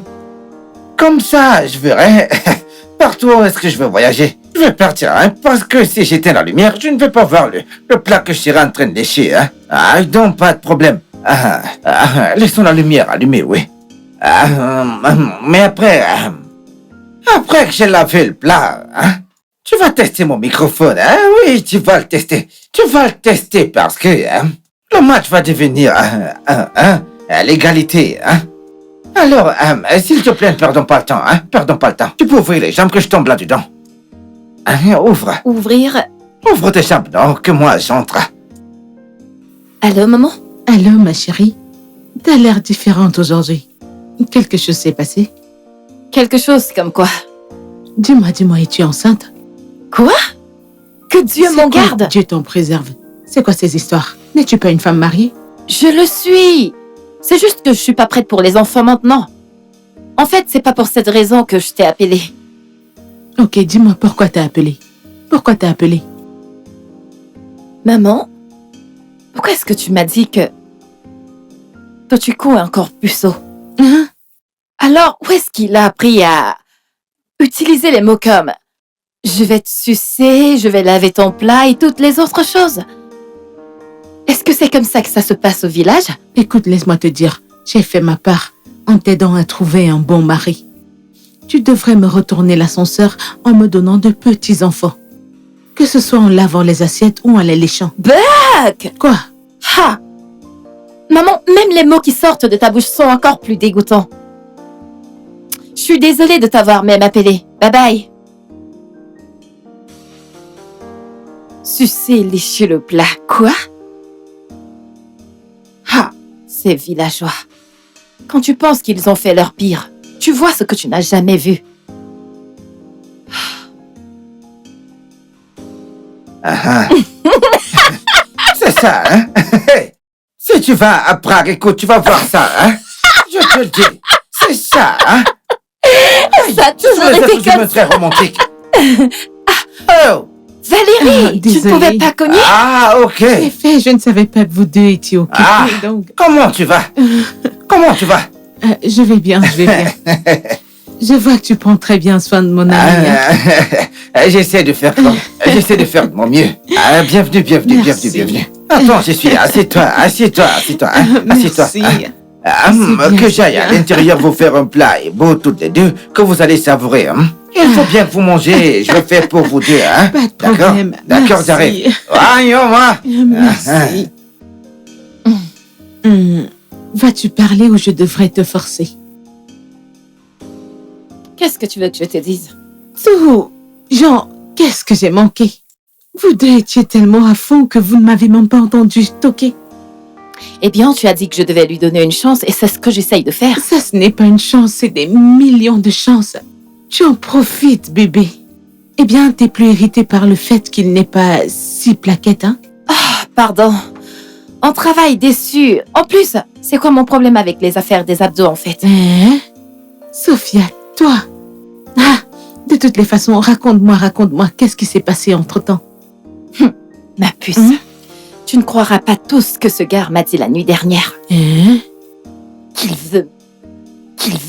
Comme ça, je verrai partout où est-ce que je veux voyager. Je vais partir, hein, parce que si j'éteins la lumière, je ne vais pas voir le plat que je serai en train de lécher, hein. Ah, donc pas de problème. Laissons la lumière allumée, oui. Mais après que j'ai lavé le plat, hein, tu vas tester mon microphone, hein. Oui, tu vas le tester. Tu vas le tester parce que le match va devenir l'égalité, hein. Alors, s'il te plaît, perdons pas le temps, hein. Perdons pas le temps. Tu peux ouvrir les jambes que je tombe là-dedans. Ouvre. Ouvrir. Ouvre tes jambes, donc, que moi j'entre. Allô, maman? Allô, ma chérie. T'as l'air différente aujourd'hui. Quelque chose s'est passé? Quelque chose comme quoi? Dis-moi, es-tu enceinte? Quoi? Que Dieu C'est m'en quoi, garde! Dieu t'en préserve. C'est quoi ces histoires? N'es-tu pas une femme mariée? Je le suis! C'est juste que je suis pas prête pour les enfants maintenant. En fait, c'est pas pour cette raison que je t'ai appelée. Ok, dis-moi pourquoi t'as appelé. Pourquoi t'as appelé? Maman, pourquoi est-ce que tu m'as dit que Tochiko est encore puceau? Hein? Alors, où est-ce qu'il a appris à utiliser les mots comme « je vais te sucer, je vais laver ton plat » et toutes les autres choses? Est-ce que c'est comme ça que ça se passe au village? Écoute, laisse-moi te dire, j'ai fait ma part en t'aidant à trouver un bon mari. Tu devrais me retourner l'ascenseur en me donnant de petits enfants. Que ce soit en lavant les assiettes ou en les léchant. Buck! Quoi? Ha! Maman, même les mots qui sortent de ta bouche sont encore plus dégoûtants. Je suis désolée de t'avoir même appelé. Bye bye. Sucer, lécher le plat. Quoi? Ah, ces villageois. Quand tu penses qu'ils ont fait leur pire, tu vois ce que tu n'as jamais vu. C'est ça, hein. Si tu vas à Prague, écoute, tu vas voir ça, hein. Je te le dis. C'est ça, hein. Ça a toujours été comme très romantique. Oh. Valérie, tu ne désolée. pouvais pas cogner? Ah, ok. En effet, je ne savais pas que vous deux étiez occupés, Ah. donc... Comment tu vas? Comment tu vas? Je vais bien, je vais bien. Je vois que tu prends très bien soin de mon ami. hein. J'essaie de faire de mon mieux. Bienvenue. Merci. Attends, je suis. Assieds-toi. Hein. Assieds-toi. Merci. Que bien, j'aille à c'est bien. l'intérieur vous faire un plat et beau toutes les deux que vous allez savourer. Hein. Il faut bien que vous mangez. Je le fais pour vous deux. Hein. Pas de problème. D'accord, Merci. j'arrive. Voyons, moi. Merci. Vas-tu parler ou je devrais te forcer? Qu'est-ce que tu veux que je te dise? Tout. Jean, qu'est-ce que j'ai manqué? Vous deux étiez tellement à fond que vous ne m'avez même pas entendu toquer. Eh bien, tu as dit que je devais lui donner une chance et c'est ce que j'essaye de faire. Ça, ce n'est pas une chance, c'est des millions de chances. Tu en profites, bébé. Eh bien, t'es plus irrité par le fait qu'il n'est pas si plaquette, hein? Pardon. On travaille déçu. En plus, c'est quoi mon problème avec les affaires des abdos, en fait? Hein? Sophia, toi? Ah, de toutes les façons, raconte-moi, qu'est-ce qui s'est passé entre-temps? Ma puce, Hein? tu ne croiras pas tout ce que ce gars m'a dit la nuit dernière. Hein? Qu'il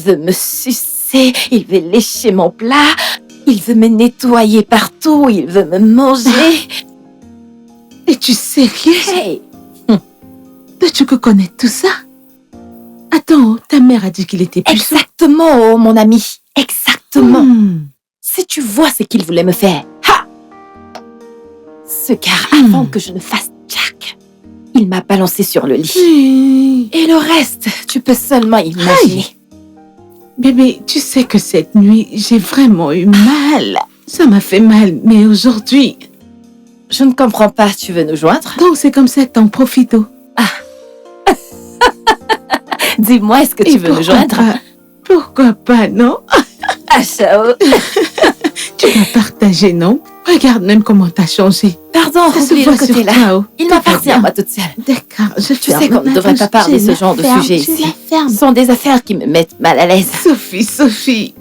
veut me sucer, il veut lécher mon plat, il veut me nettoyer partout, il veut me manger. Es-tu sérieux? Hey, Peux-tu que connaître tout ça? Attends, ta mère a dit qu'il était puceau. exactement, oh, mon ami, exactement. Hmm. Si tu vois ce qu'il voulait me faire. Ha! Ce gars, avant que je ne fasse Jack, il m'a balancé sur le lit. Oui. Et le reste, tu peux seulement imaginer. Bébé, tu sais que cette nuit, j'ai vraiment eu mal. Ça m'a fait mal, mais aujourd'hui... Je ne comprends pas, tu veux nous joindre? Donc c'est comme ça que t'en profites. Dis-moi, est-ce que tu veux nous joindre? Pourquoi pas, non? Ah, ciao. Tu vas partager, non? Regarde même comment t'as changé. Pardon, Ça se oublie le voit sur côté là. toi, oh. Il Tout va m'appartient à bien. moi toute seule. D'accord, je Tu ferme. sais qu'on ne devrait pas parler Je ce genre de la sujet ferme, ici. je la ferme. Ce sont des affaires qui me mettent mal à l'aise. Sophie.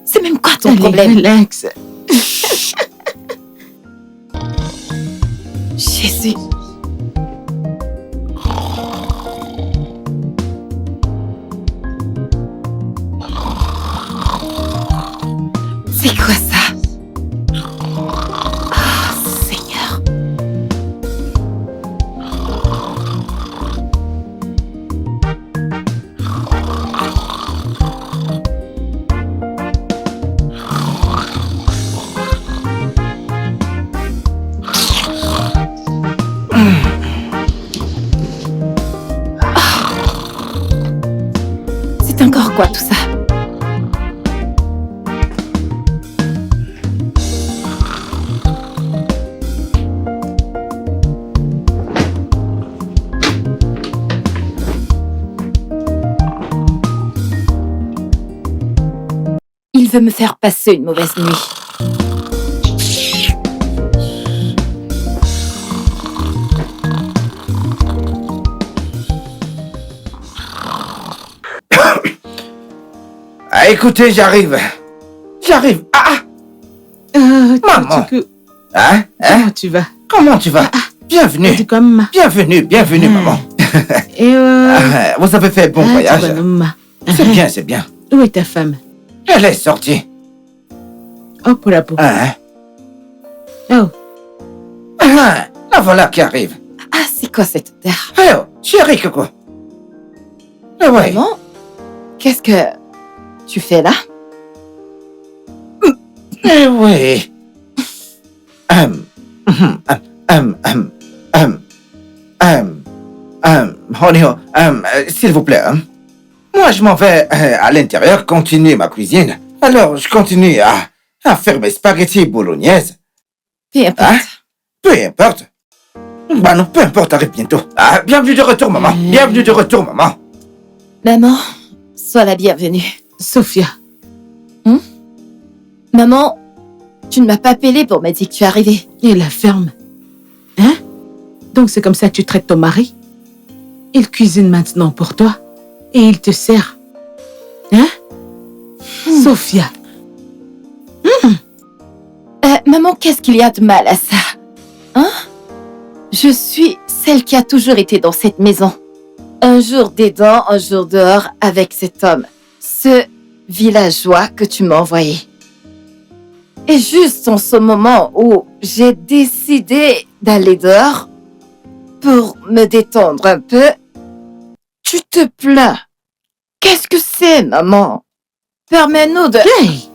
C'est même quoi ton Allez, problème? relax. Jésus. C'est quoi ça? Ah, Seigneur. C'est encore quoi tout ça? Il veut me faire passer une mauvaise nuit. Ah, écoutez, j'arrive. J'arrive. Ah, Maman. Hein? Comment tu vas? Comment tu vas? Bienvenue. Tu comme Bienvenue, maman. Et Ah, vous avez fait bon voyage. C'est bien. Où est ta femme? Elle est sortie. Oh, pour la peau. Hein? Oh, Ah, la voilà qui arrive. Ah, c'est quoi cette odeur? Eh oh, chérie Coco. Ah ouais. Maman, qu'est-ce que tu fais là? Eh oui. Honey, s'il vous plaît. Moi, je m'en vais à l'intérieur continuer ma cuisine. Alors, je continue à faire mes spaghettis bolognaises. Peu importe. Hein? Peu importe. Bah non, peu importe, arrive bientôt. Ah, bienvenue de retour, maman. Bienvenue de retour, maman. Maman, sois la bienvenue. Sophia. Maman, tu ne m'as pas appelé pour me dire que tu es arrivée. Et la ferme. Hein? Donc c'est comme ça que tu traites ton mari? Il cuisine maintenant pour toi. Et il te sert. Hein? Sophia. Maman, qu'est-ce qu'il y a de mal à ça? Hein? Je suis celle qui a toujours été dans cette maison. Un jour dedans, un jour dehors avec cet homme. Ce villageois que tu m'as envoyé. Et juste en ce moment où j'ai décidé d'aller dehors pour me détendre un peu, tu te plains. Qu'est-ce que c'est, maman? Permets-nous de... Hey!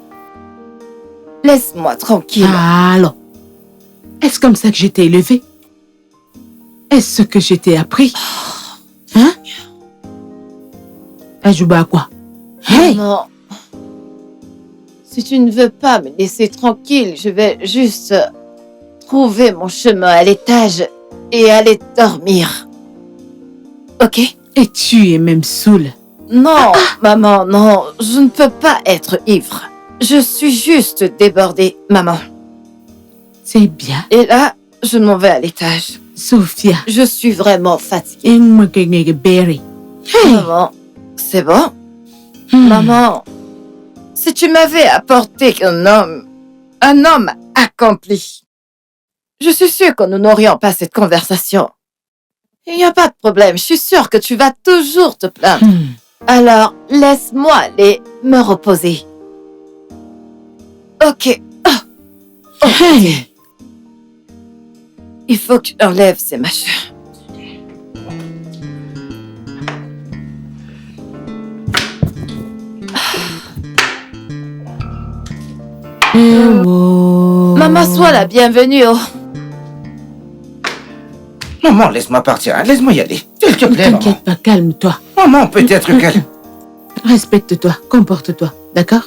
Laisse-moi tranquille. Allons. Est-ce comme ça que j'ai été élevée? Est-ce ce que j'ai été appris? Hein? Ajuba à quoi? Hey! Maman, si tu ne veux pas me laisser tranquille, je vais juste trouver mon chemin à l'étage et aller dormir. Ok? Et tu es même saoule. Non, maman, non, je ne peux pas être ivre. Je suis juste débordée, maman. C'est bien. Et là, je m'en vais à l'étage. Sophia. Je suis vraiment fatiguée. Et moi que je berry. Hey! Maman, c'est bon? Hmm. Maman, si tu m'avais apporté un homme accompli, je suis sûre que nous n'aurions pas cette conversation. Il n'y a pas de problème, je suis sûre que tu vas toujours te plaindre. Alors, laisse-moi aller me reposer. Ok. Hey! Il faut que tu enlèves ces machins. Oh. Maman, sois la bienvenue. Oh. Maman, laisse-moi partir. Hein. Laisse-moi y aller. S'il te Ne plaît, maman. t'inquiète pas, calme-toi. Maman, peut-être qu'elle... Respecte-toi, comporte-toi, d'accord?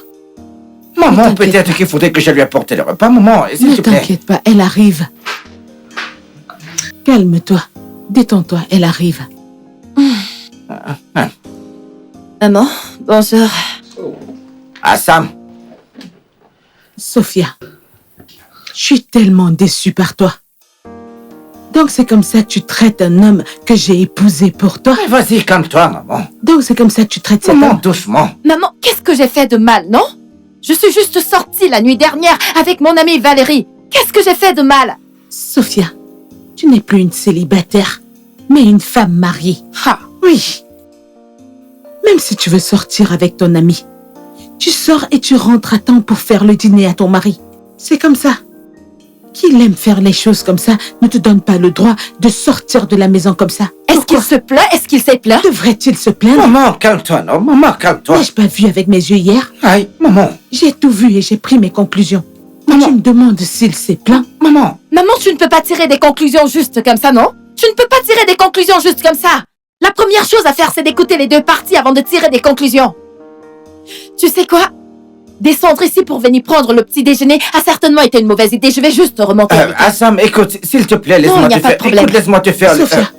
Maman, t'inquiète peut-être pas. qu'il faudrait que je lui apporte le repas, maman. S'il Ne te plaît. t'inquiète pas, elle arrive. Calme-toi, détends-toi, elle arrive. Maman, bonjour. Ah, Sam. Sophia, je suis tellement déçue par toi. Donc c'est comme ça que tu traites un homme que j'ai épousé pour toi? Vas-y, calme-toi, maman. Donc c'est comme ça que tu traites cet Maman, homme? doucement. Maman, qu'est-ce que j'ai fait de mal, non? Je suis juste sortie la nuit dernière avec mon amie Valérie. Qu'est-ce que j'ai fait de mal? Sophia, tu n'es plus une célibataire, mais une femme mariée. Ah, Oui. Même si tu veux sortir avec ton ami, Tu sors et tu rentres à temps pour faire le dîner à ton mari. C'est comme ça. Qui aime faire les choses comme ça ne te donne pas le droit de sortir de la maison comme ça. Est-ce qu'il se plaint? Est-ce qu'il s'est plaint? Devrait-il se plaindre? Maman, calme-toi, non? Maman, calme-toi. N'ai-je pas vu avec mes yeux hier? Aïe, maman. J'ai tout vu et j'ai pris mes conclusions. Maman. Tu me demandes s'il s'est plaint? Maman. Maman, tu ne peux pas tirer des conclusions juste comme ça, non? Tu ne peux pas tirer des conclusions juste comme ça. La première chose à faire, c'est d'écouter les deux parties avant de tirer des conclusions. Tu sais quoi? Descendre ici pour venir prendre le petit déjeuner a certainement été une mauvaise idée. Je vais juste remonter. Assam, écoute, s'il te plaît, Non, laisse-moi il n'y a te pas de faire. problème. Écoute, laisse-moi te faire. Sophia,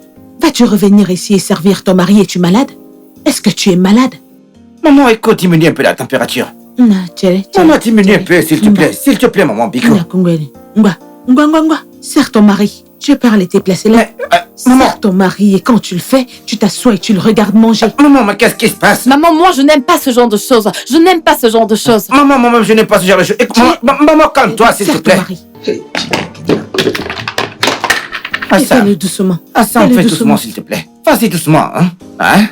vas-tu revenir ici et servir ton mari? Es-tu malade? Est-ce que tu es malade? Maman, écoute, diminue un peu la température. Non, Tchere, Maman, diminue un peu, s'il te plaît. S'il te plaît, maman, Biko. Serre ton mari. Je parle et t'es placé là. Mais, maman. Serre ton mari et quand tu le fais, tu t'assois et tu le regardes manger. Maman, mais qu'est-ce qui se passe? Maman, moi, je n'aime pas ce genre de choses. Je n'aime pas ce genre de choses. Maman, je n'ai pas ce genre de choses. Écoute, maman, calme-toi, s'il te Serre ton plaît. mari. Et Assam, fais-le doucement. Assam, Fais-le fais doucement, s'il te plaît. Vas-y doucement, hein?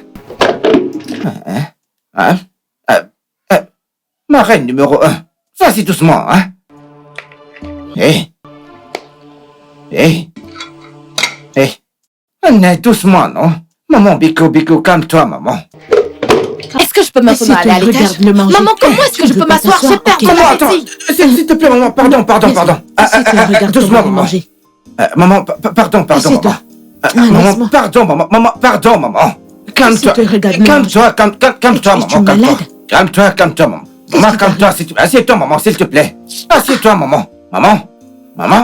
Ma reine numéro 1. Vas-y doucement, hein? Hé. Doucement, non? Maman, Biko, calme-toi, maman. Est-ce que je peux maintenant aller à l'étage? Regarde-le manger. Maman, comment est-ce que je peux m'asseoir? J'ai peur de Maman, attends. l'appétit. S'il te plaît, maman, pardon. Regarde ton Doucement, mari maman. manger. Maman, pardon, Assieds-toi. maman. Maman, laisse-moi. pardon, maman. Calme-toi. Assieds-toi, regarde-le Calme-toi, Es-tu maman. malade? Calme-toi, maman. Maman, calme-toi, s'il te plaît. Assieds-toi, maman, s'il te plaît. Assieds-toi, maman. Maman.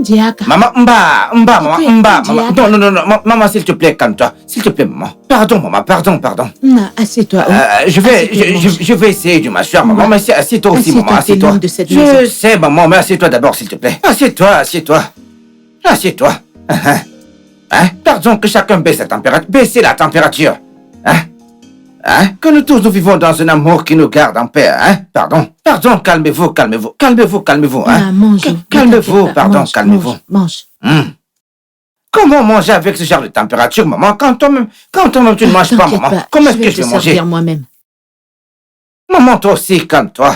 Diaka. Maman, maman. Diaka. Non, maman, s'il te plaît, calme-toi. S'il te plaît, maman. Pardon, maman, pardon. Non, assieds-toi. Je vais essayer de m'asseoir, maman, mais assieds-toi aussi, maman, Assieds-toi, assieds-toi. t'es l'homme de cette Je maison. sais, maman, mais assieds-toi d'abord, s'il te plaît. Assieds-toi. Pardon, que chacun baisse la température. Que nous tous nous vivons dans un amour qui nous garde en paix, Pardon, calmez-vous. Ah, mange. Calmez-vous, pardon, calmez-vous. Mange. Comment manger avec ce genre de température, maman, quand toi-même tu ne manges pas, T'inquiète maman? pas, Comment est-ce que je te vais manger? servir moi-même. Maman, toi aussi, calme-toi.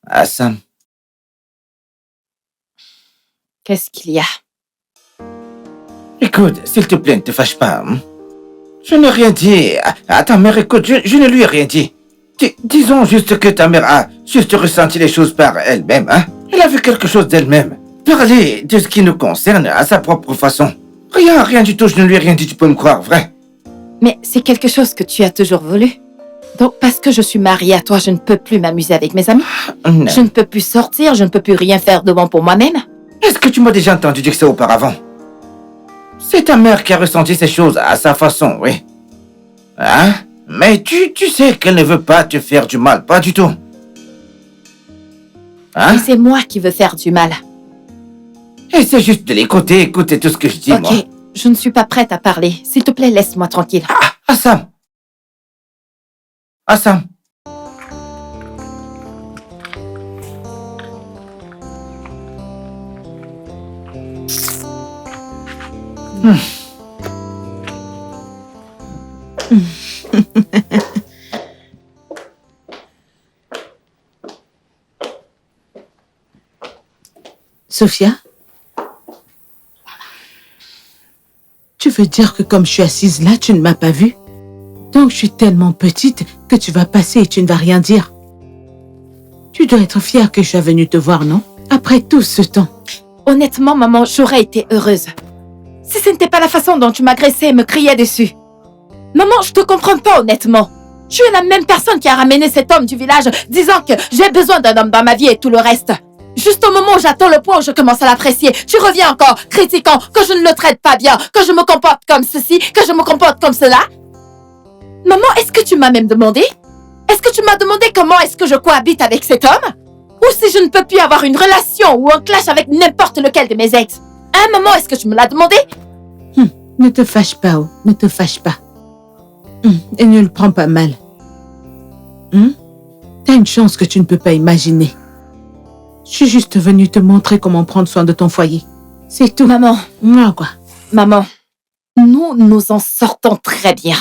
Assam, Qu'est-ce qu'il y a? écoute, s'il te plaît, ne te fâche pas. Je n'ai rien dit à ta mère. Écoute, je ne lui ai rien dit. Disons juste que ta mère a juste ressenti les choses par elle-même. Elle a vu quelque chose d'elle-même. Parler de ce qui nous concerne à sa propre façon. Rien du tout, je ne lui ai rien dit, tu peux me croire, vrai? Mais c'est quelque chose que tu as toujours voulu. Donc, parce que je suis mariée à toi, je ne peux plus m'amuser avec mes amis. Non. Je ne peux plus sortir, je ne peux plus rien faire de bon pour moi-même. Est-ce que tu m'as déjà entendu dire ça auparavant? C'est ta mère qui a ressenti ces choses à sa façon, oui. Mais tu sais qu'elle ne veut pas te faire du mal, pas du tout. Et c'est moi qui veux faire du mal. Essaie juste de l'écouter, écoutez tout ce que je dis, moi. Ok, je ne suis pas prête à parler. S'il te plaît, laisse-moi tranquille. Assam. Sophia? Tu veux dire que comme je suis assise là, tu ne m'as pas vue? Donc je suis tellement petite que tu vas passer et tu ne vas rien dire. Tu dois être fière que je sois venue te voir, non? Après tout ce temps. Honnêtement, maman, j'aurais été heureuse. Si ce n'était pas la façon dont tu m'agressais et me criais dessus. Maman, je te comprends pas, honnêtement. Tu es la même personne qui a ramené cet homme du village disant que j'ai besoin d'un homme dans ma vie et tout le reste. Juste au moment où j'attends le point où je commence à l'apprécier, tu reviens encore, critiquant que je ne le traite pas bien, que je me comporte comme ceci, que je me comporte comme cela. Maman, est-ce que tu m'as même demandé? Est-ce que tu m'as demandé comment est-ce que je cohabite avec cet homme? Ou si je ne peux plus avoir une relation ou un clash avec n'importe lequel de mes ex? À un moment, est-ce que tu me l'as demandé? Ne te fâche pas, oh. Ne te fâche pas. Et ne le prends pas mal. T'as une chance que tu ne peux pas imaginer. Je suis juste venue te montrer comment prendre soin de ton foyer. C'est tout. Maman, Moi, quoi. maman, nous en sortons très bien.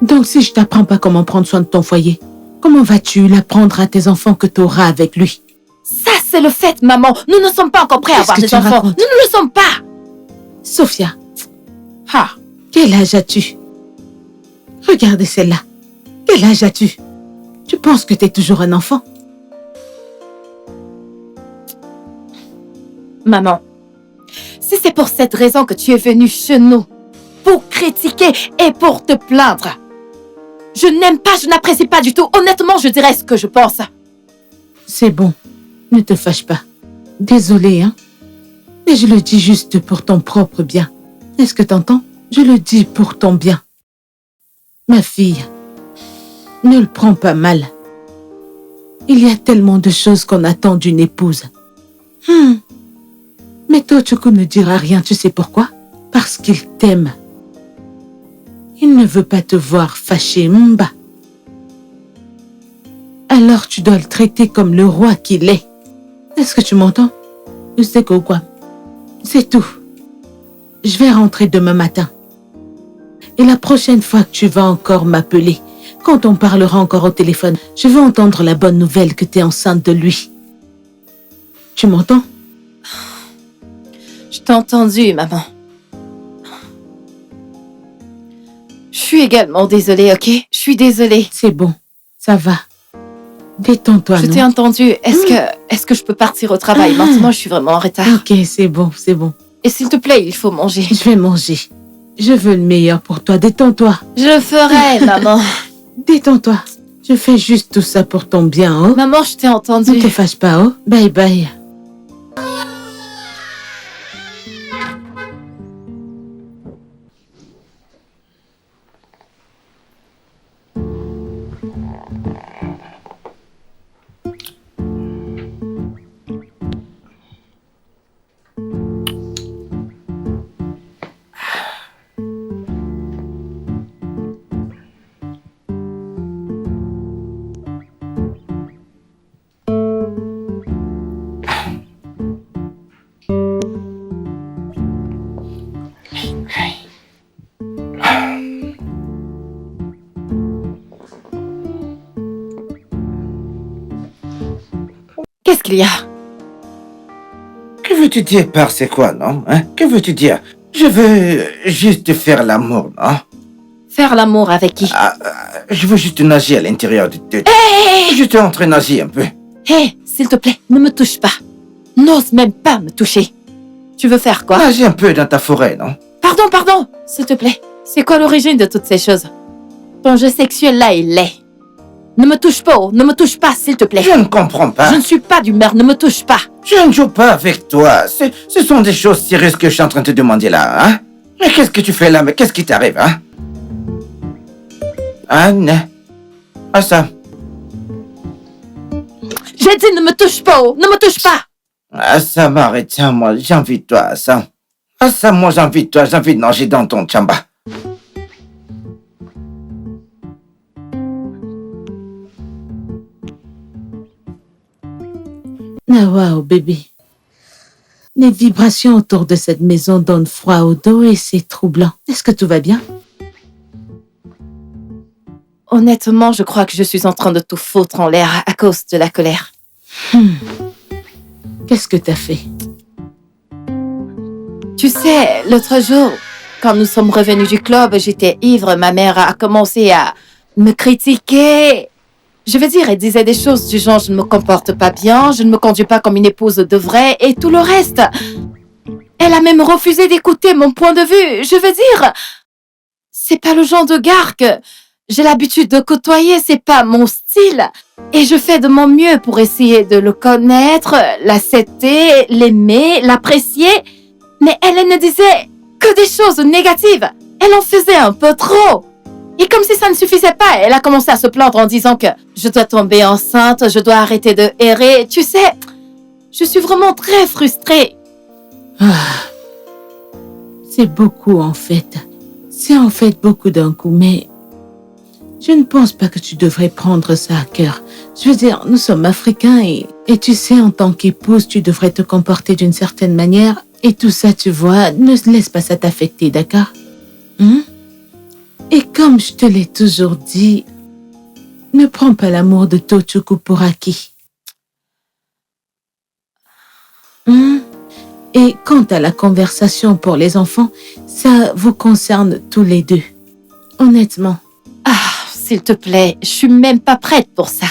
Donc, si je t'apprends pas comment prendre soin de ton foyer, comment vas-tu l'apprendre à tes enfants que tu auras avec lui? Ça, c'est le fait, maman. Nous ne sommes pas encore prêts à Qu'est-ce avoir que des tu enfants. racontes? Nous ne le sommes pas. Sophia, Ah, quel âge as-tu? Regardez celle-là. Quel âge as-tu? Tu penses que tu es toujours un enfant? maman, si c'est pour cette raison que tu es venue chez nous, pour critiquer et pour te plaindre, je n'aime pas, je n'apprécie pas du tout. Honnêtement, je dirais ce que je pense. C'est bon. Ne te fâche pas. Désolée, hein. Mais je le dis juste pour ton propre bien. Est-ce que t'entends? Je le dis pour ton bien. Ma fille, ne le prends pas mal. Il y a tellement de choses qu'on attend d'une épouse. Mais Tochoko ne dira rien, tu sais pourquoi? Parce qu'il t'aime. Il ne veut pas te voir fâché, Mba. Alors tu dois le traiter comme le roi qu'il est. Est-ce que tu m'entends? Je sais quoi. C'est tout. Je vais rentrer demain matin. Et la prochaine fois que tu vas encore m'appeler, quand on parlera encore au téléphone, je veux entendre la bonne nouvelle que tu es enceinte de lui. Tu m'entends? Je t'ai entendu, maman. Je suis également désolée, ok? Je suis désolée. C'est bon, ça va. Détends-toi, Je non? t'ai entendu. Est-ce que je peux partir au travail? Maintenant, je suis vraiment en retard. Ok, c'est bon, c'est bon. Et s'il te plaît, il faut manger. Je vais manger. Je veux le meilleur pour toi. Détends-toi. Je le ferai, maman. Détends-toi. Je fais juste tout ça pour ton bien, oh. Maman, je t'ai Ne entendu. te fâche pas, oh. Bye bye. Qu'est-ce qu'il y a? Que veux-tu dire par c'est quoi, non? Hein? Que veux-tu dire? Je veux juste faire l'amour, non? Faire l'amour avec qui? Je veux juste nager à l'intérieur de... Je te entre nager un peu. Hé, s'il te plaît, ne me touche pas. N'ose même pas me toucher. Tu veux faire quoi? Nager un peu dans ta forêt, non? Pardon, s'il te plaît. C'est quoi l'origine de toutes ces choses? Ton jeu sexuel là, il l'est. Ne me touche pas, s'il te plaît. Je ne comprends pas. Je ne suis pas d'humeur, ne me touche pas. Je ne joue pas avec toi. Ce sont des choses sérieuses que je suis en train de te demander là, hein? Mais qu'est-ce que tu fais là? Mais qu'est-ce qui t'arrive, hein? Anne? Ah ça. J'ai dit ne me touche pas, ne me touche pas. Ah ça m'arrête, tiens, moi, j'ai envie de toi, ça. Ah ça, moi, j'ai envie de toi, j'ai envie de nager dans ton chamba. Ah wow, bébé. Les vibrations autour de cette maison donnent froid au dos et c'est troublant. Est-ce que tout va bien? Honnêtement, je crois que je suis en train de tout foutre en l'air à cause de la colère. Qu'est-ce que t'as fait? Tu sais, l'autre jour, quand nous sommes revenus du club, j'étais ivre. Ma mère a commencé à me critiquer. Je veux dire, elle disait des choses du genre « je ne me comporte pas bien, je ne me conduis pas comme une épouse devrait » et tout le reste. Elle a même refusé d'écouter mon point de vue. Je veux dire, c'est pas le genre de gars que j'ai l'habitude de côtoyer, c'est pas mon style. Et je fais de mon mieux pour essayer de le connaître, l'accepter, l'aimer, l'apprécier. Mais elle ne disait que des choses négatives. Elle en faisait un peu trop. Et comme si ça ne suffisait pas, elle a commencé à se plaindre en disant que je dois tomber enceinte, je dois arrêter de errer. Tu sais, je suis vraiment très frustrée. C'est beaucoup en fait. C'est en fait beaucoup d'un coup, mais je ne pense pas que tu devrais prendre ça à cœur. Je veux dire, nous sommes africains et tu sais, en tant qu'épouse, tu devrais te comporter d'une certaine manière. Et tout ça, tu vois, ne laisse pas ça t'affecter, d'accord? Et comme je te l'ai toujours dit, ne prends pas l'amour de Tochukwu pour acquis. Et quant à la conversation pour les enfants, ça vous concerne tous les deux. Honnêtement. S'il te plaît, je suis même pas prête pour ça.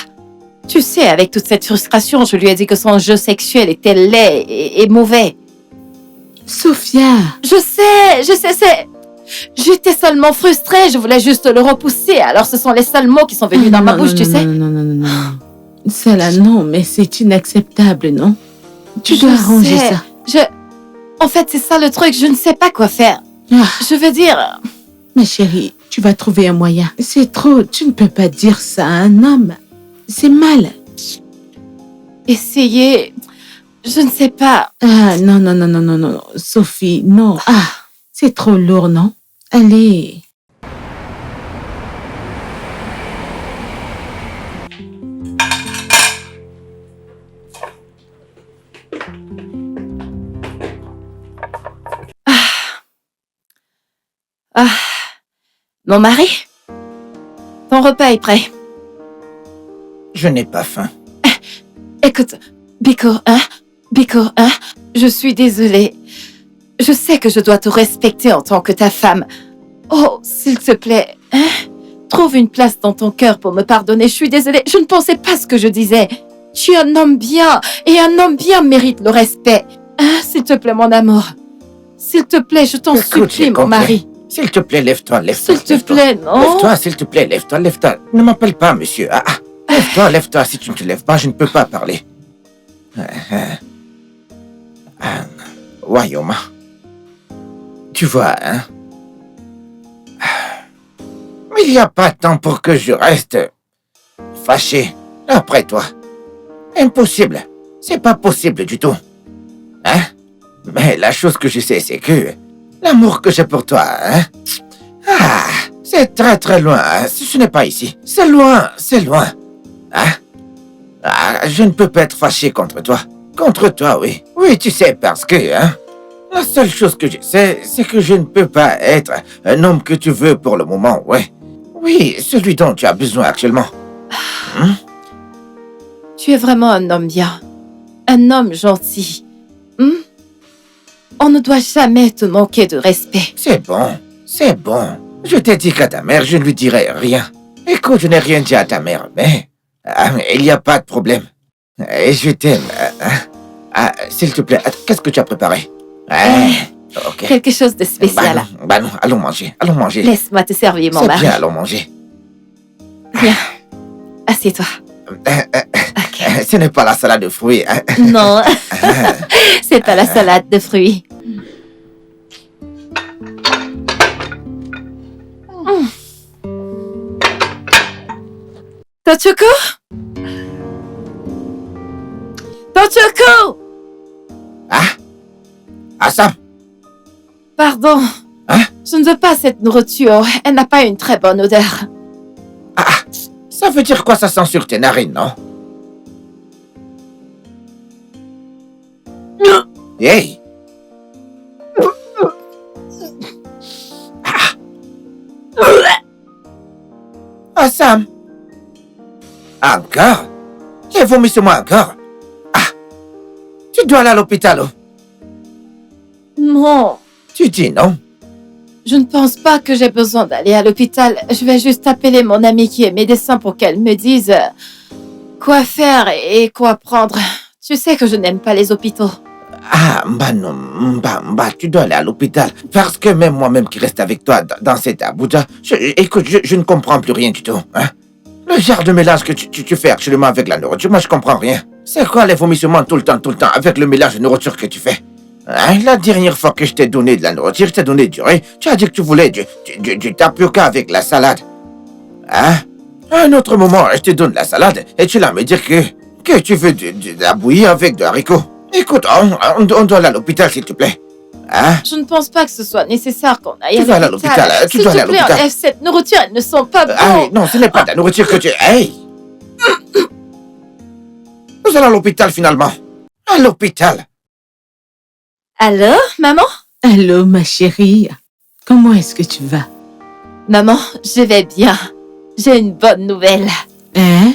Tu sais, avec toute cette frustration, je lui ai dit que son jeu sexuel était laid et mauvais. Sophia! Je sais. J'étais seulement frustrée, je voulais juste le repousser. Alors ce sont les seuls mots qui sont venus dans ma bouche, tu sais. Non. Ça là, non, mais c'est inacceptable, non? Tu dois arranger ça. En fait, c'est ça le truc, je ne sais pas quoi faire. Je veux dire... Ma chérie, tu vas trouver un moyen. C'est trop, tu ne peux pas dire ça à un homme. C'est mal. Essayer... Je ne sais pas. Non. Sophie, non. C'est trop lourd, non? Allez. Mon mari? Ton repas est prêt. Je n'ai pas faim. Écoute, Biko, je suis désolée. Je sais que je dois te respecter en tant que ta femme. Oh, s'il te plaît, trouve une place dans ton cœur pour me pardonner. Je suis désolée, je ne pensais pas ce que je disais. Tu es un homme bien, et un homme bien mérite le respect. S'il te plaît, mon amour. S'il te plaît, je t'en supplie, mon mari. S'il te plaît, lève-toi. S'il te plaît, non. Lève-toi, s'il te plaît, lève-toi. Ne m'appelle pas, monsieur. Lève-toi. Si tu ne te lèves pas, je ne peux pas parler. Wayoma. Tu vois, hein? Il n'y a pas de temps pour que je reste fâché après toi. Impossible. C'est pas possible du tout. Hein? Mais la chose que je sais, c'est que l'amour que j'ai pour toi, hein? C'est très très loin. Hein? Ce n'est pas ici. C'est loin. Hein? Je ne peux pas être fâché contre toi. Contre toi, oui. Oui, tu sais, parce que, hein? La seule chose que je sais, c'est que je ne peux pas être un homme que tu veux pour le moment, ouais. Oui, celui dont tu as besoin actuellement. Tu es vraiment un homme bien. Un homme gentil. On ne doit jamais te manquer de respect. C'est bon. Je t'ai dit qu'à ta mère, je ne lui dirai rien. Écoute, je n'ai rien dit à ta mère, mais il n'y a pas de problème. Et je t'aime. S'il te plaît, qu'est-ce que tu as préparé? Okay. Quelque chose de spécial. Bah non, allons manger. Laisse-moi te servir, mon mari. C'est bien, allons manger. Viens, assieds-toi. Okay. Ce n'est pas la salade de fruits. Hein? Non, c'est pas la salade de fruits. Tochukwu? Sam? Pardon. Hein? Je ne veux pas cette nourriture. Elle n'a pas une très bonne odeur. Ça veut dire quoi, ça sent sur tes narines, non? Hey! Sam! Encore? J'ai vomi sur moi encore? Tu dois aller à l'hôpital. Non. Tu dis non? Je ne pense pas que j'ai besoin d'aller à l'hôpital. Je vais juste appeler mon amie qui est médecin pour qu'elle me dise quoi faire et quoi prendre. Tu sais que je n'aime pas les hôpitaux. Non, tu dois aller à l'hôpital. Parce que même moi-même qui reste avec toi dans cet Abuja, écoute, je ne comprends plus rien du tout. Hein? Le genre de mélange que tu fais actuellement avec la nourriture, moi je comprends rien. C'est quoi les vomissements tout le temps, avec le mélange de nourriture que tu fais? Hein? La dernière fois que je t'ai donné de la nourriture, je t'ai donné du riz, tu as dit que tu voulais du tapioca avec la salade. Hein? À un autre moment, je te donne la salade et tu vas me dire que tu veux de la bouillie avec de haricots. Écoute, on doit aller à l'hôpital, s'il te plaît. Hein? Je ne pense pas que ce soit nécessaire qu'on aille Tu vas aller à l'hôpital, tu dois aller à l'hôpital. S'il te plaît, enlève cette nourriture, elles ne sont pas bonnes. Ah oui, non, ce n'est pas de la nourriture que tu... Hey! Nous allons à l'hôpital, finalement. À l'hôpital. Alors, maman? Allô, ma chérie. Comment est-ce que tu vas? Maman, je vais bien. J'ai une bonne nouvelle. Hein?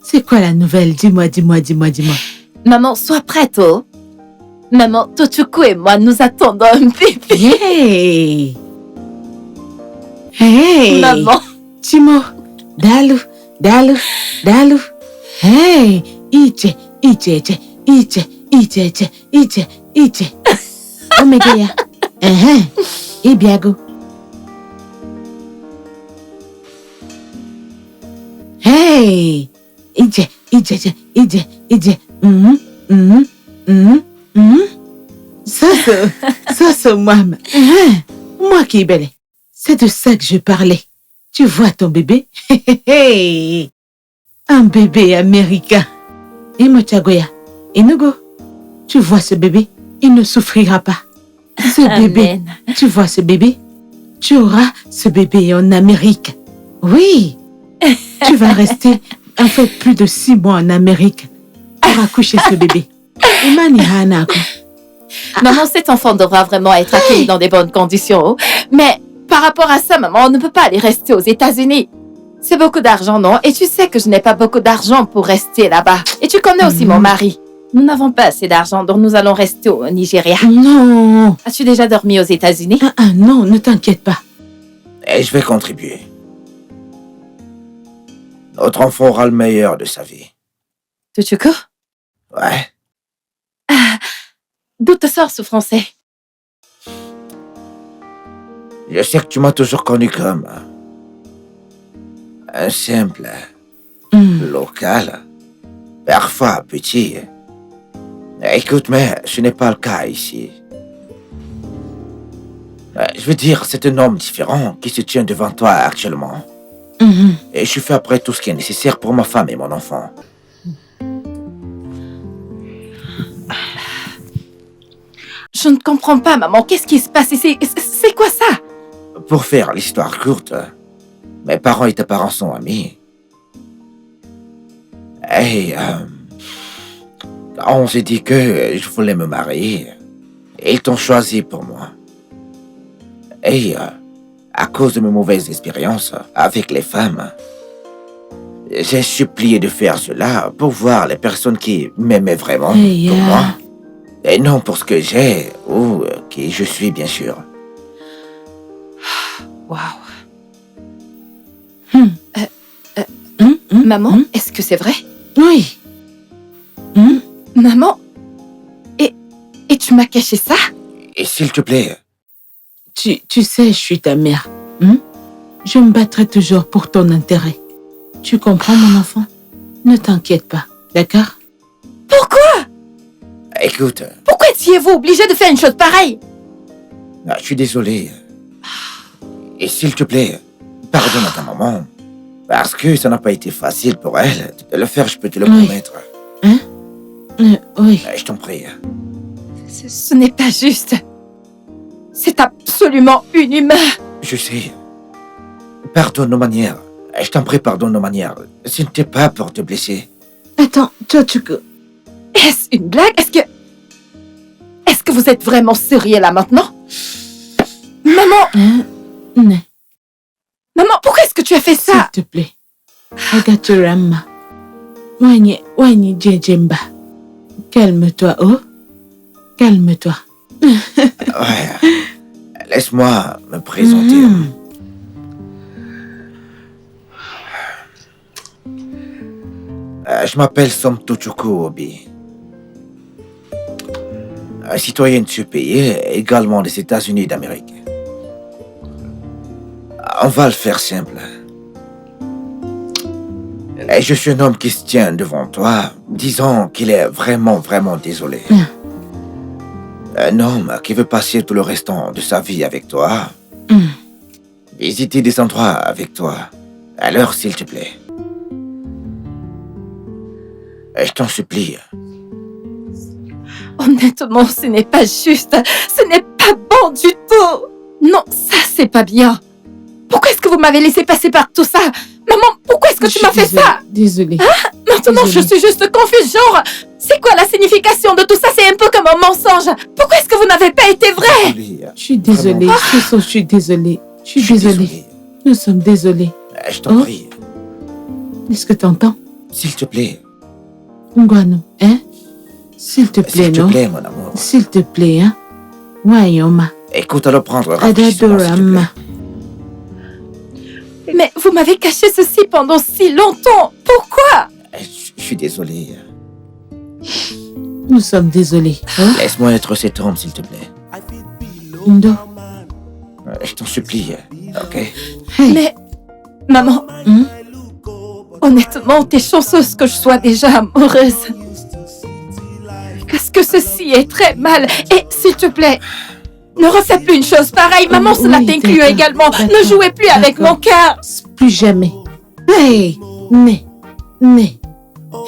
C'est quoi la nouvelle? Dis-moi. Maman, sois prête, oh. Maman, Tochukwu et moi, nous attendons un bébé. Hey! Maman. Timo, dalu. Hey! Iche. Omega ya. Ibiago. Hey! Iche. Ça, moi. Moi qui est belle. C'est de ça que je parlais. Tu vois ton bébé? Un bébé américain. Et Mochagoya. Et Nugo. Tu vois ce bébé? Il ne souffrira pas. Ce bébé. Amen. Tu vois ce bébé? Tu auras ce bébé en Amérique. Oui. Tu vas rester, en fait, plus de 6 mois en Amérique pour accoucher ce bébé. Imani Hanako. Maman, cet enfant devra vraiment être accueilli dans des bonnes conditions. Oh. Mais par rapport à ça, maman, on ne peut pas aller rester aux États-Unis. C'est beaucoup d'argent, non? Et tu sais que je n'ai pas beaucoup d'argent pour rester là-bas. Et tu connais aussi mon mari. Nous n'avons pas assez d'argent, donc nous allons rester au Nigeria. Non. As-tu déjà dormi aux États-Unis? Non, ne t'inquiète pas. Et je vais contribuer. Notre enfant aura le meilleur de sa vie. Tochukwu? Ouais. D'où te sort ce français? Je sais que tu m'as toujours connu comme un simple, local, parfois petit. Écoute, mais ce n'est pas le cas ici. Je veux dire, c'est un homme différent qui se tient devant toi actuellement. Et je fais après tout ce qui est nécessaire pour ma femme et mon enfant. Je ne comprends pas, maman. Qu'est-ce qui se passe? C'est quoi ça? Pour faire l'histoire courte, mes parents et tes parents sont amis. Et on s'est dit que je voulais me marier. Et ils t'ont choisi pour moi. Et à cause de mes mauvaises expériences avec les femmes, j'ai supplié de faire cela pour voir les personnes qui m'aimaient vraiment pour moi. Et non pour ce que j'ai ou qui je suis, bien sûr. Waouh. Maman, est-ce que c'est vrai? Oui. Maman? Et tu m'as caché ça? Et s'il te plaît... Tu sais, je suis ta mère. Je me battrai toujours pour ton intérêt. Tu comprends, mon enfant? Ne t'inquiète pas, d'accord? Pourquoi? Écoute... Pourquoi étiez-vous obligé de faire une chose pareille? Je suis désolé. Et s'il te plaît, pardonne à ta maman. Parce que ça n'a pas été facile pour elle de le faire, je peux te le promettre. Oui. Je t'en prie. Ce n'est pas juste. C'est absolument inhumain. Je sais. Pardonne nos manières. Je t'en prie, pardonne nos manières. Ce n'était pas pour te blesser. Attends, Tochukwu. Est-ce une blague? Est-ce que vous êtes vraiment sérieux là maintenant? Maman! Non. Maman, pourquoi est-ce que tu as fait ça? S'il te plaît. Agaturama. Wani Jejemba. Calme-toi, oh. Calme-toi. Ouais. Laisse-moi me présenter. Je m'appelle Som Tochukwu Obi. Citoyenne de ce pays, également des États-Unis d'Amérique. On va le faire simple. Et je suis un homme qui se tient devant toi, disant qu'il est vraiment, vraiment désolé. Un homme qui veut passer tout le restant de sa vie avec toi. Visiter des endroits avec toi. Alors, s'il te plaît. Et je t'en supplie. Honnêtement, ce n'est pas juste. Ce n'est pas bon du tout. Non, ça, c'est pas bien. Pourquoi est-ce que vous m'avez laissé passer par tout ça? Maman, pourquoi est-ce que tu m'as fait ça? Désolée. Maintenant, je suis juste confuse, genre... C'est quoi la signification de tout ça? C'est un peu comme un mensonge. Pourquoi est-ce que vous n'avez pas été vrai? Je suis désolée. Je suis désolée. Je suis désolée. Nous sommes désolés. Je t'en prie. Est-ce que t'entends? S'il te plaît. Ngwano, hein? S'il te plaît, S'il te non? plaît, mon amour. S'il te plaît, hein? Wayoma. Écoute, alors prendre rapidement, s'il te Adadorama. plaît. Mais vous m'avez caché ceci pendant si longtemps. Pourquoi? Je suis désolé. Nous sommes désolés. Hein? Laisse-moi être cet homme, s'il te plaît. Ndo. Je t'en supplie. Ok? Hey. Mais... Maman, Hein? honnêtement, t'es chanceuse que je sois déjà amoureuse. Parce que ceci est très mal. Et s'il te plaît, ne refais plus une chose pareille. Maman, cela Oui, t'inclut d'accord, également. Ne d'accord, jouez plus avec d'accord. mon cœur. Plus jamais. Hey! Ne.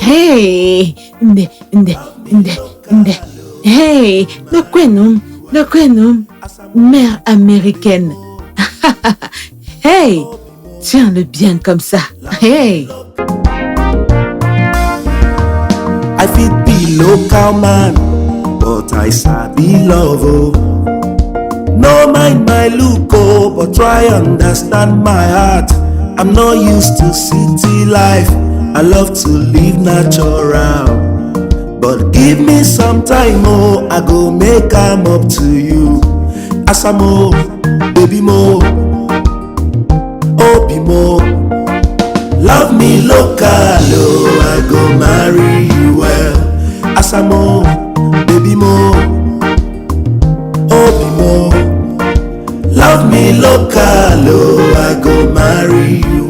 Hey! Ne. Hey! Le quenum. Mère américaine. Hey! Tiens-le bien comme ça. Hey! I fit be local man, but I sabi love oh. No mind my look oh, but try understand my heart. I'm not used to city life. I love to live natural. But give me some time oh, I go make am up to you. Asamo, baby mo, Obi mo. Love me local, oh, I go marry you well. Asamo, baby mo, Obi mo. Love me local, oh, I go marry you